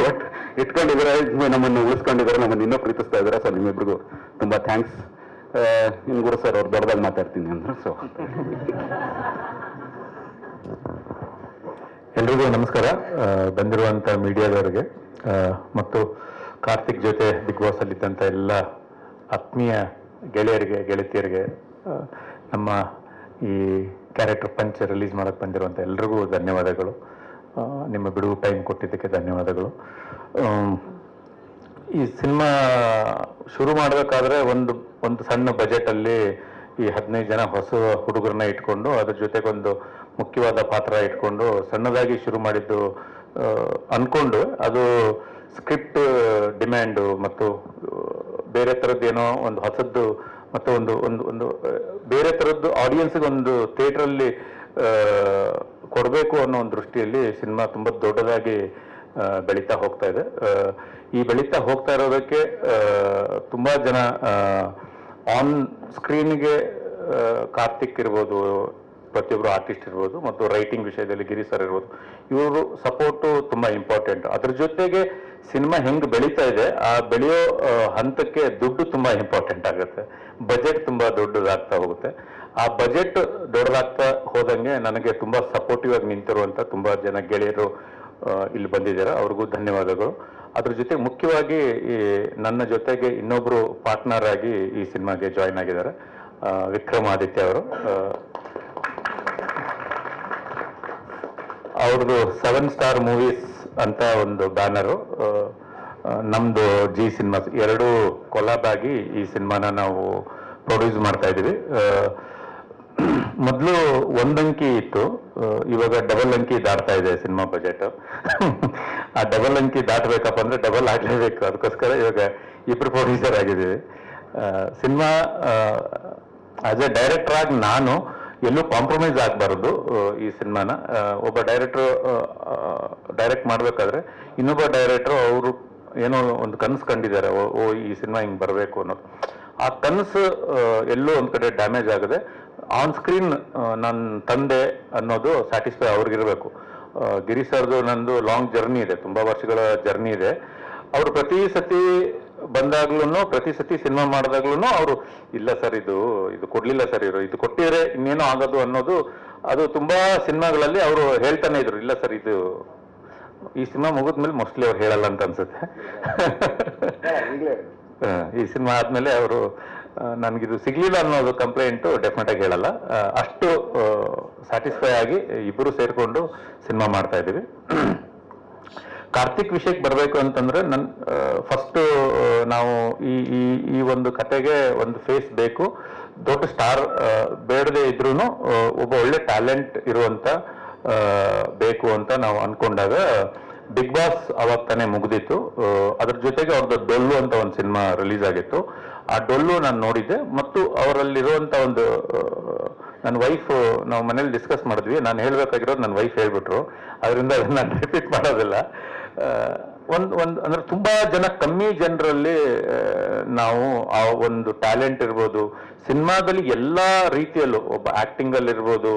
ಬಟ್ ಇಟ್ಕೊಂಡಿದ್ದಾರೆ, ನಮ್ಮನ್ನು ಉಳಿಸ್ಕೊಂಡಿದ್ದಾರೆ, ನಮ್ಮನ್ನು ಇನ್ನೂ ಪ್ರೀತಿಸ್ತಾ ಇದ್ದಾರೆ. ಸೊ ನಿಮ್ಮಿಬ್ರಿಗೂ ತುಂಬ ಥ್ಯಾಂಕ್ಸ್. ಇನ್ನು ಗುರು ಸರ್ ಅವ್ರು ದೊಡ್ಡದಾಗಿ ಮಾತಾಡ್ತೀನಿ ಅಂದ್ರೆ. ಸೊ ಎಲ್ರಿಗೂ ನಮಸ್ಕಾರ. ಬಂದಿರುವಂಥ ಮೀಡಿಯಾದವರಿಗೆ ಮತ್ತು ಕಾರ್ತಿಕ್ ಜೊತೆ ಬಿಗ್ ಬಾಸ್ ಅಲ್ಲಿದ್ದಂಥ ಎಲ್ಲ ಆತ್ಮೀಯ ಗೆಳೆಯರಿಗೆ, ಗೆಳತಿಯರಿಗೆ, ನಮ್ಮ ಈ ಕ್ಯಾರೆಕ್ಟರ್ ಪಂಚ್ ರಿಲೀಸ್ ಮಾಡಕ್ಕೆ ಬಂದಿರುವಂಥ ಎಲ್ರಿಗೂ ಧನ್ಯವಾದಗಳು. ನಿಮ್ಮ ಬಿಡುವು ಟೈಮ್ ಕೊಟ್ಟಿದ್ದಕ್ಕೆ ಧನ್ಯವಾದಗಳು. ಈ ಸಿನಿಮಾ ಶುರು ಮಾಡಬೇಕಾದ್ರೆ ಒಂದು ಸಣ್ಣ ಬಜೆಟಲ್ಲಿ ಈ 15 ಜನ ಹೊಸ ಹುಡುಗರನ್ನ ಇಟ್ಕೊಂಡು, ಅದ್ರ ಜೊತೆಗೊಂದು ಮುಖ್ಯವಾದ ಪಾತ್ರ ಇಟ್ಕೊಂಡು ಸಣ್ಣದಾಗಿ ಶುರು ಮಾಡಿದ್ದು ಅನ್ಕೊಂಡು, ಅದು ಸ್ಕ್ರಿಪ್ಟ್ ಡಿಮ್ಯಾಂಡು ಮತ್ತು ಬೇರೆ ಥರದ್ದೇನೋ ಒಂದು ಹೊಸದ್ದು ಮತ್ತು ಒಂದು ಒಂದು ಒಂದು ಬೇರೆ ಥರದ್ದು ಆಡಿಯನ್ಸ್ಗೆ ಒಂದು ಥಿಯೇಟ್ರಲ್ಲಿ ಕೊಡಬೇಕು ಅನ್ನೋ ಒಂದು ದೃಷ್ಟಿಯಲ್ಲಿ ಸಿನಿಮಾ ತುಂಬ ದೊಡ್ಡದಾಗಿ ಬೆಳೀತಾ ಹೋಗ್ತಾ ಇದೆ. ಈ ಬೆಳೀತಾ ಹೋಗ್ತಾ ಇರೋದಕ್ಕೆ ತುಂಬ ಜನ ಆನ್ ಸ್ಕ್ರೀನ್ಗೆ ಕಾರ್ತಿಕ್ ಇರ್ಬೋದು, ಪ್ರತಿಯೊಬ್ಬರು ಆರ್ಟಿಸ್ಟ್ ಇರ್ಬೋದು, ಮತ್ತು ರೈಟಿಂಗ್ ವಿಷಯದಲ್ಲಿ ಗಿರಿ ಸರ್ ಇರ್ಬೋದು, ಇವರು ಸಪೋರ್ಟು ತುಂಬ ಇಂಪಾರ್ಟೆಂಟ್. ಅದ್ರ ಜೊತೆಗೆ ಸಿನಿಮಾ ಹೆಂಗೆ ಬೆಳೀತಾ ಇದೆ, ಆ ಬೆಳೆಯೋ ಹಂತಕ್ಕೆ ದುಡ್ಡು ತುಂಬ ಇಂಪಾರ್ಟೆಂಟ್ ಆಗುತ್ತೆ. ಬಜೆಟ್ ತುಂಬ ದೊಡ್ಡದಾಗ್ತಾ ಹೋಗುತ್ತೆ. ಆ ಬಜೆಟ್ ದೊಡ್ಡದಾಗ್ತಾ ಹೋದಂಗೆ ನನಗೆ ತುಂಬ ಸಪೋರ್ಟಿವ್ ಆಗಿ ನಿಂತಿರುವಂಥ ತುಂಬ ಜನ ಗೆಳೆಯರು ಇಲ್ಲಿ ಬಂದಿದ್ದಾರೆ, ಅವ್ರಿಗೂ ಧನ್ಯವಾದಗಳು. ಅದ್ರ ಜೊತೆ ಮುಖ್ಯವಾಗಿ ನನ್ನ ಜೊತೆಗೆ ಇನ್ನೊಬ್ರು ಪಾರ್ಟ್ನರ್ ಆಗಿ ಈ ಸಿನಿಮಾಗೆ ಜಾಯ್ನ್ ಆಗಿದ್ದಾರೆ, ವಿಕ್ರಮಾದಿತ್ಯ ಅವರು. ಅವ್ರದ್ದು 7 ಸ್ಟಾರ್ ಮೂವೀಸ್ ಅಂತ ಒಂದು ಬ್ಯಾನರು, ನಮ್ದು ಜಿ ಸಿನಿಮಾಸ್, ಎರಡೂ ಕೊಲಾಬ್ ಆಗಿ ಈ ಸಿನಿಮಾನ ನಾವು ಪ್ರೊಡ್ಯೂಸ್ ಮಾಡ್ತಾ ಇದ್ದೀವಿ. ಮೊದಲು 1 ಅಂಕಿ ಇತ್ತು, ಇವಾಗ ಡಬಲ್ ಅಂಕಿ ದಾಟ್ತಾ ಇದೆ ಸಿನಿಮಾ ಬಜೆಟ್. ಆ ಡಬಲ್ ಅಂಕಿ ದಾಟಬೇಕಪ್ಪ ಅಂದ್ರೆ ಡಬಲ್ ಆಗಲೇಬೇಕು. ಅದಕ್ಕೋಸ್ಕರ ಇವಾಗ 2 ಪ್ರೊಡ್ಯೂಸರ್ ಆಗಿದ್ದೀವಿ. ಸಿನಿಮಾ ಆಸ್ ಎ ಡೈರೆಕ್ಟರ್ ಆಗಿ ನಾನು ಎಲ್ಲೂ ಕಾಂಪ್ರಮೈಸ್ ಆಗಬಾರ್ದು. ಈ ಸಿನಿಮಾನ ಒಬ್ಬ ಡೈರೆಕ್ಟ್ ಮಾಡಬೇಕಾದ್ರೆ ಇನ್ನೊಬ್ಬ ಡೈರೆಕ್ಟ್ರು ಅವರು ಏನೋ ಒಂದು ಕನಸು ಕಂಡಿದ್ದಾರೆ, ಈ ಸಿನಿಮಾ ಹಿಂಗೆ ಬರಬೇಕು ಅನ್ನೋದು. ಆ ಕನಸು ಎಲ್ಲೋ ಒಂದು ಕಡೆ ಡ್ಯಾಮೇಜ್ ಆಗಿದೆ. ಆನ್ ಸ್ಕ್ರೀನ್ ನನ್ನ ತಂದೆ ಅನ್ನೋದು ಸ್ಯಾಟಿಸ್ಫೈ ಅವ್ರಿಗಿರಬೇಕು. ಗಿರಿ ಸರ್ದು ನಂದು ಲಾಂಗ್ ಜರ್ನಿ ಇದೆ, ತುಂಬ ವರ್ಷಗಳ ಜರ್ನಿ ಇದೆ. ಅವರು ಪ್ರತಿ ಸತಿ ಬಂದಾಗ್ಲೂ, ಪ್ರತಿ ಸತಿ ಸಿನಿಮಾ ಮಾಡಿದಾಗ್ಲೂ ಅವರು ಇಲ್ಲ ಸರ್, ಇದು ಕೊಡ್ಲಿಲ್ಲ ಸರ್, ಇದು ಕೊಟ್ಟಿದ್ರೆ ಇನ್ನೇನೋ ಆಗೋದು ಅನ್ನೋದು, ಅದು ತುಂಬಾ ಸಿನಿಮಾಗಳಲ್ಲಿ ಅವರು ಹೇಳ್ತಾನೆ ಇದ್ರು. ಇಲ್ಲ ಸರ್, ಇದು ಈ ಸಿನಿಮಾ ಮುಗಿದ್ಮೇಲೆ ಮೋಸ್ಟ್ಲಿ ಅವ್ರು ಹೇಳಲ್ಲ ಅಂತ ಅನ್ಸುತ್ತೆ. ಈ ಸಿನಿಮಾ ಆದ್ಮೇಲೆ ಅವರು ನನಗಿದು ಸಿಗ್ಲಿಲ್ಲ ಅನ್ನೋದು ಕಂಪ್ಲೇಂಟು ಡೆಫಿನೆಟ್ ಆಗಿ ಹೇಳಲ್ಲ. ಅಷ್ಟು ಸ್ಯಾಟಿಸ್ಫೈ ಆಗಿ ಇಬ್ಬರು ಸೇರಿಕೊಂಡು ಸಿನಿಮಾ ಮಾಡ್ತಾ ಇದ್ದೀವಿ. ಕಾರ್ತಿಕ್ ವಿಷಯಕ್ಕೆ ಬರಬೇಕು ಅಂತಂದ್ರೆ ಫಸ್ಟ್ ನಾವು ಈ ಒಂದು ಕತೆಗೆ ಒಂದು ಫೇಸ್ ಬೇಕು. ದೊಡ್ಡ ಸ್ಟಾರ್ ಬೇಡದೇ ಇದ್ರೂ ಒಬ್ಬ ಒಳ್ಳೆ ಟ್ಯಾಲೆಂಟ್ ಇರುವಂತ ಬೇಕು ಅಂತ ನಾವು ಅನ್ಕೊಂಡಾಗ ಬಿಗ್ ಬಾಸ್ ಅವಾಗ ತಾನೇ ಮುಗ್ದಿತ್ತು. ಅದ್ರ ಜೊತೆಗೆ ಅವ್ರದ್ದು ಡೊಳ್ಳು ಅಂತ ಒಂದು ಸಿನಿಮಾ ರಿಲೀಸ್ ಆಗಿತ್ತು. ಆ ಡೊಳ್ಳು ನಾನು ನೋಡಿದ್ದೆ ಮತ್ತು ಅವರಲ್ಲಿರುವಂತ ಒಂದು ನನ್ನ ವೈಫ್, ನಾವು ಮನೇಲಿ ಡಿಸ್ಕಸ್ ಮಾಡಿದ್ವಿ, ನಾನು ಹೇಳ್ಬೇಕಾಗಿರೋದು ನನ್ನ ವೈಫ್ ಹೇಳ್ಬಿಟ್ರು, ಅದರಿಂದ ನಾನು ರಿಪೀಟ್ ಮಾಡೋದಿಲ್ಲ. ಅಂದ್ರೆ ತುಂಬಾ ಜನ, ಕಮ್ಮಿ ಜನರಲ್ಲಿ ನಾವು ಆ ಒಂದು ಟ್ಯಾಲೆಂಟ್ ಇರ್ಬೋದು, ಸಿನಿಮಾದಲ್ಲಿ ಎಲ್ಲಾ ರೀತಿಯಲ್ಲೂ ಒಬ್ಬ ಆಕ್ಟಿಂಗ್ ಅಲ್ಲಿ ಇರ್ಬೋದು,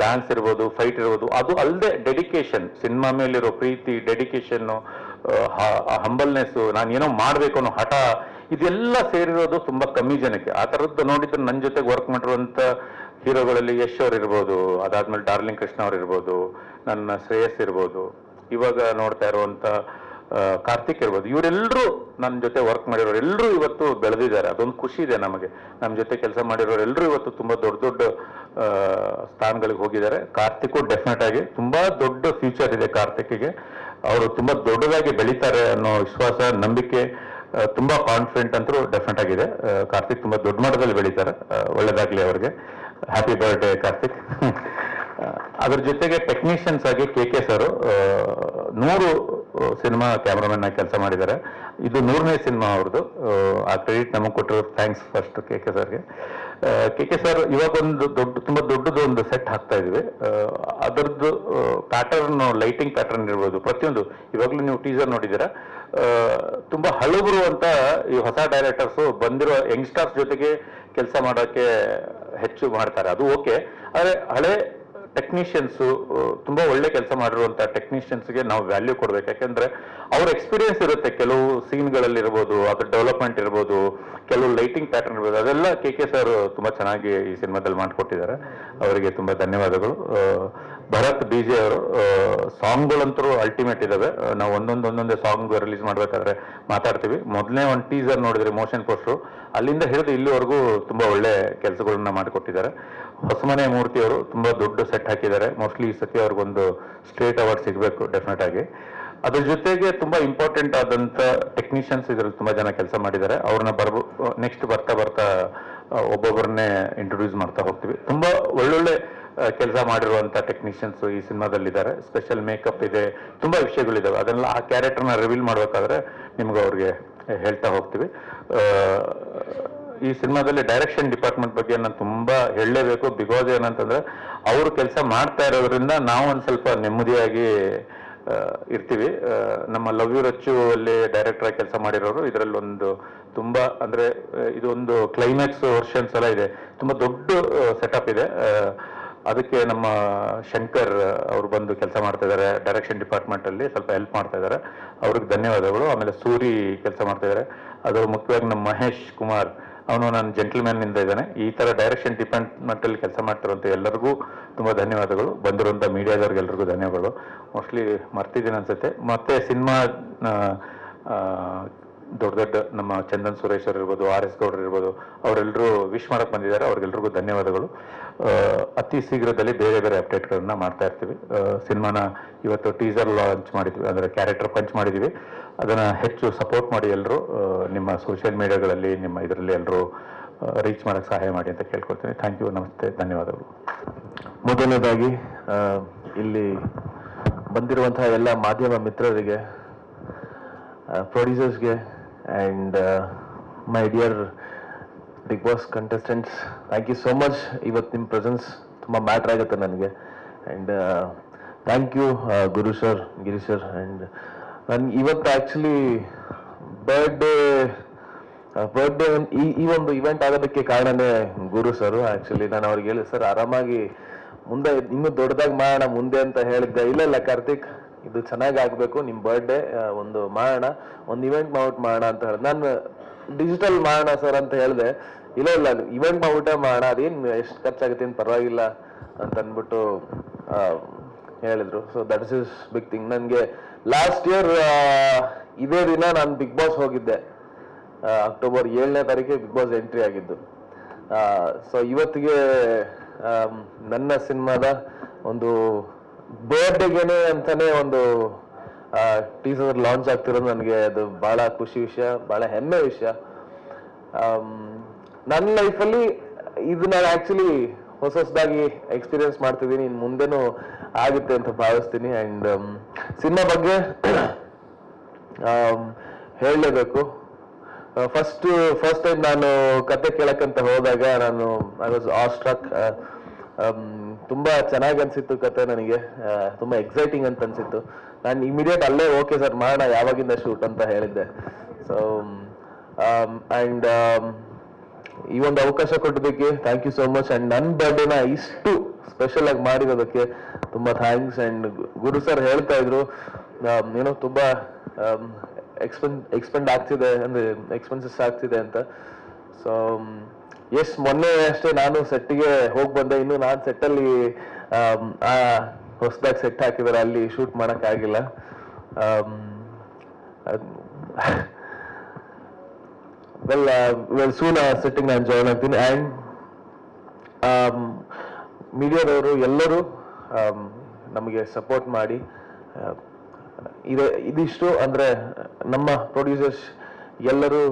ಡ್ಯಾನ್ಸ್ ಇರ್ಬೋದು, ಫೈಟ್ ಇರ್ಬೋದು, ಅದು ಅಲ್ಲದೆ ಡೆಡಿಕೇಶನ್, ಸಿನಿಮಾ ಮೇಲಿರೋ ಪ್ರೀತಿ, ಡೆಡಿಕೇಶನ್, ಹಂಬಲ್ನೆಸ್, ನಾನು ಏನೋ ಮಾಡ್ಬೇಕು ಅನ್ನೋ ಹಠ, ಇದೆಲ್ಲ ಸೇರಿರೋದು ತುಂಬಾ ಕಮ್ಮಿ ಜನಕ್ಕೆ. ಆ ಥರದ್ದು ನೋಡಿದ್ರೆ ನನ್ನ ಜೊತೆಗೆ ವರ್ಕ್ ಮಾಡಿರುವಂತ ಹೀರೋಗಳಲ್ಲಿ ಯಶ್ ಅವ್ರು ಇರ್ಬೋದು, ಅದಾದ್ಮೇಲೆ ಡಾರ್ಲಿಂಗ್ ಕೃಷ್ಣ ಅವ್ರು ಇರ್ಬೋದು, ನನ್ನ ಶ್ರೇಯಸ್ ಇರ್ಬೋದು, ಇವಾಗ ನೋಡ್ತಾ ಇರುವಂತ ಕಾರ್ತಿಕ್ ಇರ್ಬೋದು, ಇವರೆಲ್ಲರೂ ನನ್ನ ಜೊತೆ ವರ್ಕ್ ಮಾಡಿರೋರು ಎಲ್ಲರೂ ಇವತ್ತು ಬೆಳೆದಿದ್ದಾರೆ. ಅದೊಂದು ಖುಷಿ ಇದೆ ನಮಗೆ. ನಮ್ಮ ಜೊತೆ ಕೆಲಸ ಮಾಡಿರೋರು ಎಲ್ಲರೂ ಇವತ್ತು ತುಂಬಾ ದೊಡ್ಡ ದೊಡ್ಡ ಸ್ಥಾನಗಳಿಗೆ ಹೋಗಿದ್ದಾರೆ. ಕಾರ್ತಿಕ್ ಡೆಫಿನೆಟ್ ಆಗಿ ತುಂಬಾ ದೊಡ್ಡ ಫ್ಯೂಚರ್ ಇದೆ ಕಾರ್ತಿಕ್ಗೆ. ಅವರು ತುಂಬಾ ದೊಡ್ಡದಾಗಿ ಬೆಳೀತಾರೆ ಅನ್ನೋ ವಿಶ್ವಾಸ, ನಂಬಿಕೆ, ತುಂಬಾ ಕಾನ್ಫಿಡೆಂಟ್ ಅಂತೂ ಡೆಫಿನೆಟ್ ಆಗಿದೆ. ಕಾರ್ತಿಕ್ ತುಂಬಾ ದೊಡ್ಡ ಮಟ್ಟದಲ್ಲಿ ಬೆಳೀತಾರೆ. ಒಳ್ಳೇದಾಗ್ಲಿ ಅವ್ರಿಗೆ. Happy birthday Karthik. ಅದ್ರ ಜೊತೆಗೆ ಟೆಕ್ನಿಷಿಯನ್ಸ್ ಆಗಿ ಕೆ ಸರ್ 100 ಸಿನಿಮಾ ಕ್ಯಾಮ್ರಾಮನ್ ಆಗಿ ಕೆಲಸ ಮಾಡಿದ್ದಾರೆ. ಇದು 100ನೇ ಸಿನಿಮಾ ಅವ್ರದ್ದು. ಆ ಕ್ರೆಡಿಟ್ ನಮಗೆ ಕೊಟ್ಟರು. ಥ್ಯಾಂಕ್ಸ್ ಫಸ್ಟ್ ಕೆ ಸರ್ಗೆ. ಕೆ ಸರ್ ಇವಾಗ ಒಂದು ತುಂಬಾ ದೊಡ್ಡದು ಒಂದು ಸೆಟ್ ಹಾಕ್ತಾ ಇದೀವಿ. ಅದರದ್ದು ಪ್ಯಾಟರ್ನ್, ಲೈಟಿಂಗ್ ಪ್ಯಾಟರ್ನ್ ಇರ್ಬೋದು, ಪ್ರತಿಯೊಂದು ಇವಾಗಲೂ ನೀವು ಟೀಸರ್ ನೋಡಿದ್ದೀರಾ. ತುಂಬಾ ಹಳಬರು ಅಂತ ಈ ಹೊಸ ಡೈರೆಕ್ಟರ್ಸ್ ಬಂದಿರೋ ಯಂಗ್ಸ್ಟರ್ಸ್ ಜೊತೆಗೆ ಕೆಲಸ ಮಾಡೋಕ್ಕೆ ಹೆಚ್ಚು ಮಾಡ್ತಾರೆ, ಅದು ಓಕೆ. ಆದರೆ ಹಳೆ ಟೆಕ್ನಿಷಿಯನ್ಸು, ತುಂಬಾ ಒಳ್ಳೆ ಕೆಲಸ ಮಾಡಿರುವಂತ ಟೆಕ್ನಿಷಿಯನ್ಸ್ಗೆ ನಾವು ವ್ಯಾಲ್ಯೂ ಕೊಡ್ಬೇಕು. ಯಾಕೆಂದ್ರೆ ಅವ್ರ ಎಕ್ಸ್ಪೀರಿಯನ್ಸ್ ಇರುತ್ತೆ. ಕೆಲವು ಸೀನ್ಗಳಲ್ಲಿ ಇರ್ಬೋದು, ಅದ್ರ ಡೆವಲಪ್ಮೆಂಟ್ ಇರ್ಬೋದು, ಕೆಲವು ಲೈಟಿಂಗ್ ಪ್ಯಾಟರ್ನ್ ಇರ್ಬೋದು, ಅದೆಲ್ಲ ಕೆ ಸರ್ ತುಂಬಾ ಚೆನ್ನಾಗಿ ಈ ಸಿನಿಮಾದಲ್ಲಿ ಮಾಡಿಕೊಟ್ಟಿದ್ದಾರೆ. ಅವರಿಗೆ ತುಂಬಾ ಧನ್ಯವಾದಗಳು. ಭರತ್ BJ ಅವರು ಸಾಂಗ್ಗಳಂತೂ ಅಲ್ಟಿಮೇಟ್ ಇದಾವೆ. ನಾವು ಒಂದೊಂದೇ ಸಾಂಗ್ ರಿಲೀಸ್ ಮಾಡ್ಬೇಕಾದ್ರೆ ಮಾತಾಡ್ತೀವಿ. ಮೊದಲನೇ ಒಂದು ಟೀಸರ್ ನೋಡಿದ್ರೆ, ಮೋಷನ್ ಪೋಸ್ಟರ್, ಅಲ್ಲಿಂದ ಹಿಡಿದು ಇಲ್ಲಿವರೆಗೂ ತುಂಬಾ ಒಳ್ಳೆ ಕೆಲಸಗಳನ್ನ ಮಾಡಿಕೊಟ್ಟಿದ್ದಾರೆ. ಹೊಸಮನೆ ಮೂರ್ತಿ ಅವರು ತುಂಬಾ ದೊಡ್ಡ ಸೆಟ್ ಹಾಕಿದ್ದಾರೆ. ಮೋಸ್ಟ್ಲಿ ಈ ಸತಿ ಅವ್ರಿಗೊಂದು ಸ್ಟೇಟ್ ಅವಾರ್ಡ್ ಸಿಗಬೇಕು ಡೆಫಿನೆಟ್ ಆಗಿ. ಅದ್ರ ಜೊತೆಗೆ ತುಂಬಾ ಇಂಪಾರ್ಟೆಂಟ್ ಆದಂತ ಟೆಕ್ನಿಷಿಯನ್ಸ್ ಇದರಲ್ಲಿ ತುಂಬಾ ಜನ ಕೆಲಸ ಮಾಡಿದ್ದಾರೆ. ಅವ್ರನ್ನ ನೆಕ್ಸ್ಟ್ ಬರ್ತಾ ಒಬ್ಬೊಬ್ಬರನ್ನೇ ಇಂಟ್ರೊಡ್ಯೂಸ್ ಮಾಡ್ತಾ ಹೋಗ್ತೀವಿ. ತುಂಬಾ ಒಳ್ಳೊಳ್ಳೆ ಕೆಲಸ ಮಾಡಿರುವಂತ ಟೆಕ್ನಿಷಿಯನ್ಸ್ ಈ ಸಿನಿಮಾದಲ್ಲಿದ್ದಾರೆ. ಸ್ಪೆಷಲ್ ಮೇಕಪ್ ಇದೆ, ತುಂಬಾ ವಿಷಯಗಳಿದಾವೆ. ಅದನ್ನೆಲ್ಲ ಆ ಕ್ಯಾರೆಕ್ಟರ್ನ ರಿವೀಲ್ ಮಾಡ್ಬೇಕಾದ್ರೆ ನಿಮ್ಗೆ ಅವ್ರಿಗೆ ಹೇಳ್ತಾ ಹೋಗ್ತೀವಿ. ಈ ಸಿನಿಮಾದಲ್ಲಿ ಡೈರೆಕ್ಷನ್ ಡಿಪಾರ್ಟ್ಮೆಂಟ್ ಬಗ್ಗೆ ನಾನು ತುಂಬಾ ಹೇಳಲೇಬೇಕು. ಬಿಕಾಸ್ ಏನಂತಂದ್ರೆ ಅವರು ಕೆಲಸ ಮಾಡ್ತಾ ಇರೋದ್ರಿಂದ ನಾವು ಒಂದು ಸ್ವಲ್ಪ ನೆಮ್ಮದಿಯಾಗಿ ಇರ್ತೀವಿ. ನಮ್ಮ ಲವ್ ಯು ರಚ್ಚು ಅಲ್ಲಿ ಡೈರೆಕ್ಟರ್ ಆಗಿ ಕೆಲಸ ಮಾಡಿರೋರು. ಇದರಲ್ಲಿ ಒಂದು ತುಂಬಾ ಅಂದ್ರೆ ಇದೊಂದು ಕ್ಲೈಮ್ಯಾಕ್ಸ್ ವರ್ಷನ್ಸ್ ಎಲ್ಲ ಇದೆ. ತುಂಬಾ ದೊಡ್ಡ ಸೆಟಪ್ ಇದೆ. ಅದಕ್ಕೆ ನಮ್ಮ ಶಂಕರ್ ಅವರು ಬಂದು ಕೆಲಸ ಮಾಡ್ತಾ ಇದ್ದಾರೆ ಡೈರೆಕ್ಷನ್ ಡಿಪಾರ್ಟ್ಮೆಂಟ್ ಅಲ್ಲಿ, ಸ್ವಲ್ಪ ಹೆಲ್ಪ್ ಮಾಡ್ತಾ ಇದ್ದಾರೆ. ಅವ್ರಿಗೆ ಧನ್ಯವಾದಗಳು. ಆಮೇಲೆ ಸೂರಿ ಕೆಲಸ ಮಾಡ್ತಾ ಇದ್ದಾರೆ. ಅದು ಮುಖ್ಯವಾಗಿ ನಮ್ಮ ಮಹೇಶ್ ಕುಮಾರ್, ಅವನು ನಾನು ಜೆಂಟಲ್ಮ್ಯಾನ್ ನಿಂದ ಇದ್ದಾನೆ. ಈ ತರ ಡೈರೆಕ್ಷನ್ ಡಿಪಾರ್ಟ್ಮೆಂಟ್ ಅಲ್ಲಿ ಕೆಲಸ ಮಾಡ್ತಿರುವಂತ ಎಲ್ಲರಿಗೂ ತುಂಬಾ ಧನ್ಯವಾದಗಳು. ಬಂದಿರುವಂತ ಮೀಡಿಯಾದವ್ರಿಗೆಲ್ರಿಗೂ ಧನ್ಯವಾದಗಳು. ಮೋಸ್ಟ್ಲಿ ಮರ್ತಿದ್ದೀನಿ ಅನ್ಸುತ್ತೆ. ಮತ್ತೆ ಸಿನಿಮಾ ದೊಡ್ಡ ನಮ್ಮ ಚಂದನ್ ಸುರೇಶ್ ಅವರು ಇರ್ಬೋದು, RS ಗೌಡ್ರು ಇರ್ಬೋದು, ಅವರೆಲ್ಲರೂ ವಿಶ್ ಮಾಡಕ್ ಬಂದಿದ್ದಾರೆ. ಅವ್ರಿಗೆಲ್ರಿಗೂ ಧನ್ಯವಾದಗಳು. ಅತಿ ಶೀಘ್ರದಲ್ಲಿ ಬೇರೆ ಬೇರೆ ಅಪ್ಡೇಟ್ಗಳನ್ನ ಮಾಡ್ತಾ ಇರ್ತೀವಿ. ಸಿನಿಮಾನ ಇವತ್ತು ಟೀಸರ್ ಲಾಂಚ್ ಮಾಡಿದ್ವಿ, ಅಂದ್ರೆ ಕ್ಯಾರೆಕ್ಟರ್ ಪಂಚ್ ಮಾಡಿದೀವಿ. ಅದನ್ನ ಹೆಚ್ಚು ಸಪೋರ್ಟ್ ಮಾಡಿ ಎಲ್ಲರೂ ನಿಮ್ಮ ಸೋಷಿಯಲ್ ಮೀಡಿಯಾಗಳಲ್ಲಿ, ನಿಮ್ಮ ಇದರಲ್ಲಿ ಎಲ್ಲರೂ ರೀಚ್ ಮಾಡಕ್ಕೆ ಸಹಾಯ ಮಾಡಿ ಅಂತ ಕೇಳ್ಕೊಳ್ತೀನಿ. ಥ್ಯಾಂಕ್ ಯು, ನಮಸ್ತೆ, ಧನ್ಯವಾದಗಳು. ಮೊದಲನೇದಾಗಿ ಇಲ್ಲಿ ಬಂದಿರುವಂತಹ ಎಲ್ಲ ಮಾಧ್ಯಮ ಮಿತ್ರರಿಗೆ, ಪ್ರೊಡ್ಯೂಸರ್ಸ್ಗೆ and my dear big boss contestants, thank you so much. ಇವತ್ತು ನಿಮ್ಮ ಪ್ರೆಸೆನ್ಸ್ ತುಂಬ ಮ್ಯಾಟ್ರ್ ಆಗುತ್ತೆ ನನಗೆ. And thank you Guru sir, Giri sir. And ನನ್ಗೆ ಇವತ್ತು ಆ್ಯಕ್ಚುಲಿ ಬರ್ಡೇ ಈ ಒಂದು ಇವೆಂಟ್ ಆಗೋದಕ್ಕೆ ಕಾರಣನೇ ಗುರು ಸರ್. ಆ್ಯಕ್ಚುಲಿ ನಾನು ಅವ್ರಿಗೆ ಹೇಳಿ, ಸರ್ ಆರಾಮಾಗಿ ಮುಂದೆ ಇನ್ನೂ ದೊಡ್ಡದಾಗಿ ಮಾಡೋಣ ಮುಂದೆ ಅಂತ ಹೇಳಿದ್ದೆ. ಇಲ್ಲ ಕಾರ್ತಿಕ್, ಇದು ಚೆನ್ನಾಗಿ ಆಗ್ಬೇಕು, ನಿಮ್ಮ ಬರ್ಡೇ ಒಂದು ಮಾಡೋಣ, ಒಂದು ಇವೆಂಟ್ ಮಾಡ್ಬಿಟ್ಟು ಮಾಡೋಣ ಅಂತ ಹೇಳಿದೆ. ನಾನು ಡಿಜಿಟಲ್ ಮಾಡೋಣ ಸರ್ ಅಂತ ಹೇಳಿದೆ. ಇಲ್ಲ ಇವೆಂಟ್ ಮಾಡ್ಬಿಟ್ಟೆ ಮಾಡೋಣ, ಅದೇನು ಎಷ್ಟು ಖರ್ಚಾಗುತ್ತೆ ಏನು ಪರವಾಗಿಲ್ಲ ಅಂತ ಅಂದ್ಬಿಟ್ಟು ಹೇಳಿದ್ರು. So that is big thing. ನನಗೆ ಲಾಸ್ಟ್ ಇಯರ್ ಇದೇ ದಿನ ನಾನು ಬಿಗ್ ಬಾಸ್ ಹೋಗಿದ್ದೆ. ಅಕ್ಟೋಬರ್ 7ನೇ ತಾರೀಕಿಗೆ ಬಿಗ್ ಬಾಸ್ ಎಂಟ್ರಿ ಆಗಿದ್ದು. ಸೊ ಇವತ್ತಿಗೆ ನನ್ನ ಸಿನಿಮಾದ ಒಂದು ಬರ್ಡೇಗೆನೆ ಅಂತಾನೆ ಒಂದು ಟೀಸರ್ ಲಾಂಚ್ ಆಗ್ತಿರೋದು ನನಗೆ ಅದು ಬಹಳ ಖುಷಿ ವಿಷಯ, ಬಹಳ ಹೆಮ್ಮೆ ವಿಷಯ. ನನ್ನ ಲೈಫಲ್ಲಿ ಇದು ನಾನು ಆಕ್ಚುಲಿ ಹೊಸದಾಗಿ ಎಕ್ಸ್ಪೀರಿಯನ್ಸ್ ಮಾಡ್ತಿದ್ದೀನಿ, ಇನ್ನು ಮುಂದೆನೂ ಆಗುತ್ತೆ ಅಂತ ಭಾವಿಸ್ತೀನಿ. ಆ್ಯಂಡ್ ಸಿನಿಮಾ ಬಗ್ಗೆ ಹೇಳಲೇಬೇಕು. ಫಸ್ಟ್ ಟೈಮ್ ನಾನು ಕತೆ ಕೇಳಕ್ಕಂತ ಹೋದಾಗ ಐ ವಾಸ್ ಆಸ್ಟ್ರಕ್. ತುಂಬಾ ಚೆನ್ನಾಗಿ ಅನ್ಸಿತ್ತು ಕತೆ ನನಗೆ, ತುಂಬಾ ಎಕ್ಸೈಟಿಂಗ್ ಅಂತ ಅನ್ಸಿತ್ತು. ನಾನು ಇಮಿಡಿಯೇಟ್ ಅಲ್ಲೇ ಓಕೆ ಸರ್ ಮಾಡೋಣ, ಯಾವಾಗಿಂದ ಶೂಟ್ ಅಂತ ಹೇಳಿದ್ದೆ. ಸೊ ಆ್ಯಂಡ್ ಈ ಒಂದು ಅವಕಾಶ ಕೊಟ್ಟಿದ್ದಕ್ಕೆ thank you so much. And ನನ್ನ ಬರ್ಡೇನ ಇಷ್ಟು ಸ್ಪೆಷಲ್ ಆಗಿ ಮಾಡಿರೋದಕ್ಕೆ ತುಂಬಾ ಥ್ಯಾಂಕ್ಸ್. ಆ್ಯಂಡ್ ಗುರು ಸರ್ ಹೇಳ್ತಾ ಇದ್ರು ಏನೋ ತುಂಬಾ ಎಕ್ಸ್ಪೆಂಡ್ ಆಗ್ತಿದೆ, ಅಂದ್ರೆ ಎಕ್ಸ್ಪೆನ್ಸಸ್ ಆಗ್ತಿದೆ ಅಂತ. ಸೊ ಎಸ್, ಮೊನ್ನೆ ಅಷ್ಟೇ ನಾನು ಸೆಟ್ಗೆ ಹೋಗಿ ಬಂದೆ. ಇನ್ನು ನಾನು ಸೆಟ್ಟಲ್ಲಿ ಹೊಸದಾಗಿ ಸೆಟ್ ಹಾಕಿದ್ದಾರೆ, ಅಲ್ಲಿ ಶೂಟ್ ಮಾಡೋಕ್ಕಾಗಿಲ್ಲ. ವೆಲ್ ಸೂನ್ ಸೆಟ್ಟಿಂಗ್ ನಾನು ಜಾಯ್ನ್ ಆಗ್ತೀನಿ. ಆ್ಯಂಡ್ ಮೀಡಿಯಾದವರು ಎಲ್ಲರೂ ನಮಗೆ ಸಪೋರ್ಟ್ ಮಾಡಿ ಇದಿಷ್ಟು ಅಂದ್ರೆ ನಮ್ಮ ಪ್ರೊಡ್ಯೂಸರ್ಸ್ ಎಲ್ಲರೂ,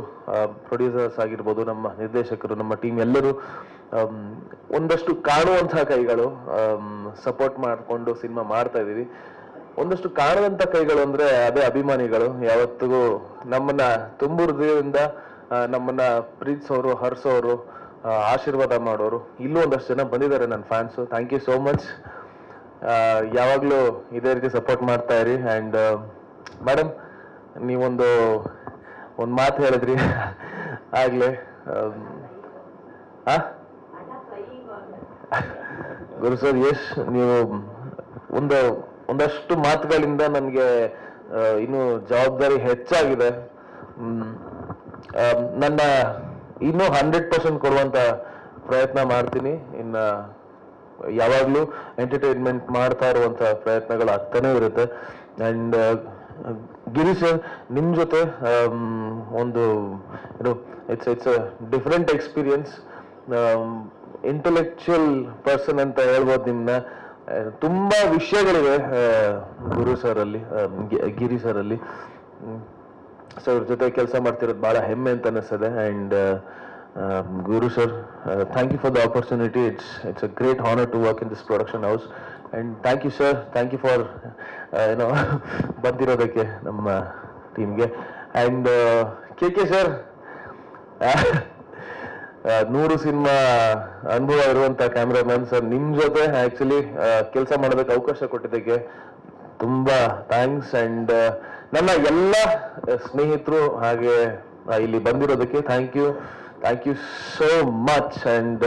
ಪ್ರೊಡ್ಯೂಸರ್ಸ್ ಆಗಿರ್ಬೋದು, ನಮ್ಮ ನಿರ್ದೇಶಕರು, ನಮ್ಮ ಟೀಮ್ ಎಲ್ಲರೂ ಒಂದಷ್ಟು ಕಾಣುವಂತಹ ಕೈಗಳು, ಸಪೋರ್ಟ್ ಮಾಡಿಕೊಂಡು ಸಿನಿಮಾ ಮಾಡ್ತಾ ಇದೀವಿ. ಒಂದಷ್ಟು ಕಾಣುವಂತ ಕೈಗಳು ಅಂದ್ರೆ ಅದೇ ಅಭಿಮಾನಿಗಳು. ಯಾವತ್ತಿಗೂ ನಮ್ಮನ್ನ ತುಂಬು ಹೃದಯದಿಂದ ನಮ್ಮನ್ನ ಪ್ರೀತಿಸೋರು, ಹರ್ಸೋರು, ಆಶೀರ್ವಾದ ಮಾಡೋರು ಇಲ್ಲೂ ಒಂದಷ್ಟು ಜನ ಬಂದಿದ್ದಾರೆ ನನ್ನ fans. Thank you so much. ಯಾವಾಗಲೂ ಇದೇ ರೀತಿ ಸಪೋರ್ಟ್ ಮಾಡ್ತಾ ಇರಿ. ಆ್ಯಂಡ್ ಮೇಡಮ್, ನೀವೊಂದು ಮಾತು ಹೇಳಿದ್ರಿ ಆಗ್ಲೇ, ಗುರು ಸರ್, ಯಶ್, ನೀವು ಒಂದಷ್ಟು ಮಾತುಗಳಿಂದ ನನಗೆ ಇನ್ನು ಜವಾಬ್ದಾರಿ ಹೆಚ್ಚಾಗಿದೆ. ನನ್ನ ಇನ್ನೂ 100% ಕೊಡುವಂತ ಪ್ರಯತ್ನ ಮಾಡ್ತೀನಿ. ಇನ್ನು ಯಾವಾಗಲೂ ಎಂಟರ್ಟೈನ್ಮೆಂಟ್ ಮಾಡ್ತಾ ಇರುವಂತ ಪ್ರಯತ್ನಗಳು ಆಗ್ತಾನೆ ಇರುತ್ತೆ. ಅಂಡ್ ಗಿರೀಶ್ ಸರ್, ನಿಮ್ ಜೊತೆ ಒಂದು it's different experience. Intellectual person ಅಂತ ಹೇಳ್ಬೋದು ನಿಮ್ನ. ತುಂಬಾ ವಿಷಯಗಳಿವೆ ಗುರು ಸರ್ ಅಲ್ಲಿ, ಗಿರಿ ಸರ್ ಅಲ್ಲಿ. ಸೊ ಇವ್ರ ಜೊತೆ ಕೆಲಸ ಮಾಡ್ತಿರೋದು ಬಹಳ ಹೆಮ್ಮೆ ಅಂತ ಅನಿಸ್ತದೆ. And Guru sir, thank you for the opportunity. It's a great honor to work in this production house. And thank you sir, thank you for ಬಂದಿರೋದಕ್ಕೆ ನಮ್ಮ ಟೀಮ್ಗೆ. And KK sir, 100 ಸಿನಿಮಾ ಅನುಭವ ಇರುವಂತ ಕ್ಯಾಮ್ರಾಮನ್ ಸರ್, ನಿಮ್ ಜೊತೆ actually ಕೆಲಸ ಮಾಡೋದಕ್ಕೆ ಅವಕಾಶ ಕೊಟ್ಟಿದ್ದಕ್ಕೆ ತುಂಬಾ ಥ್ಯಾಂಕ್ಸ್. ಅಂಡ್ ನನ್ನ ಎಲ್ಲ ಸ್ನೇಹಿತರು ಹಾಗೆ ಇಲ್ಲಿ ಬಂದಿರೋದಕ್ಕೆ thank you so much. And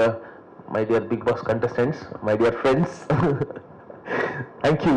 my dear Bigg Boss contestants, my dear friends, thank you.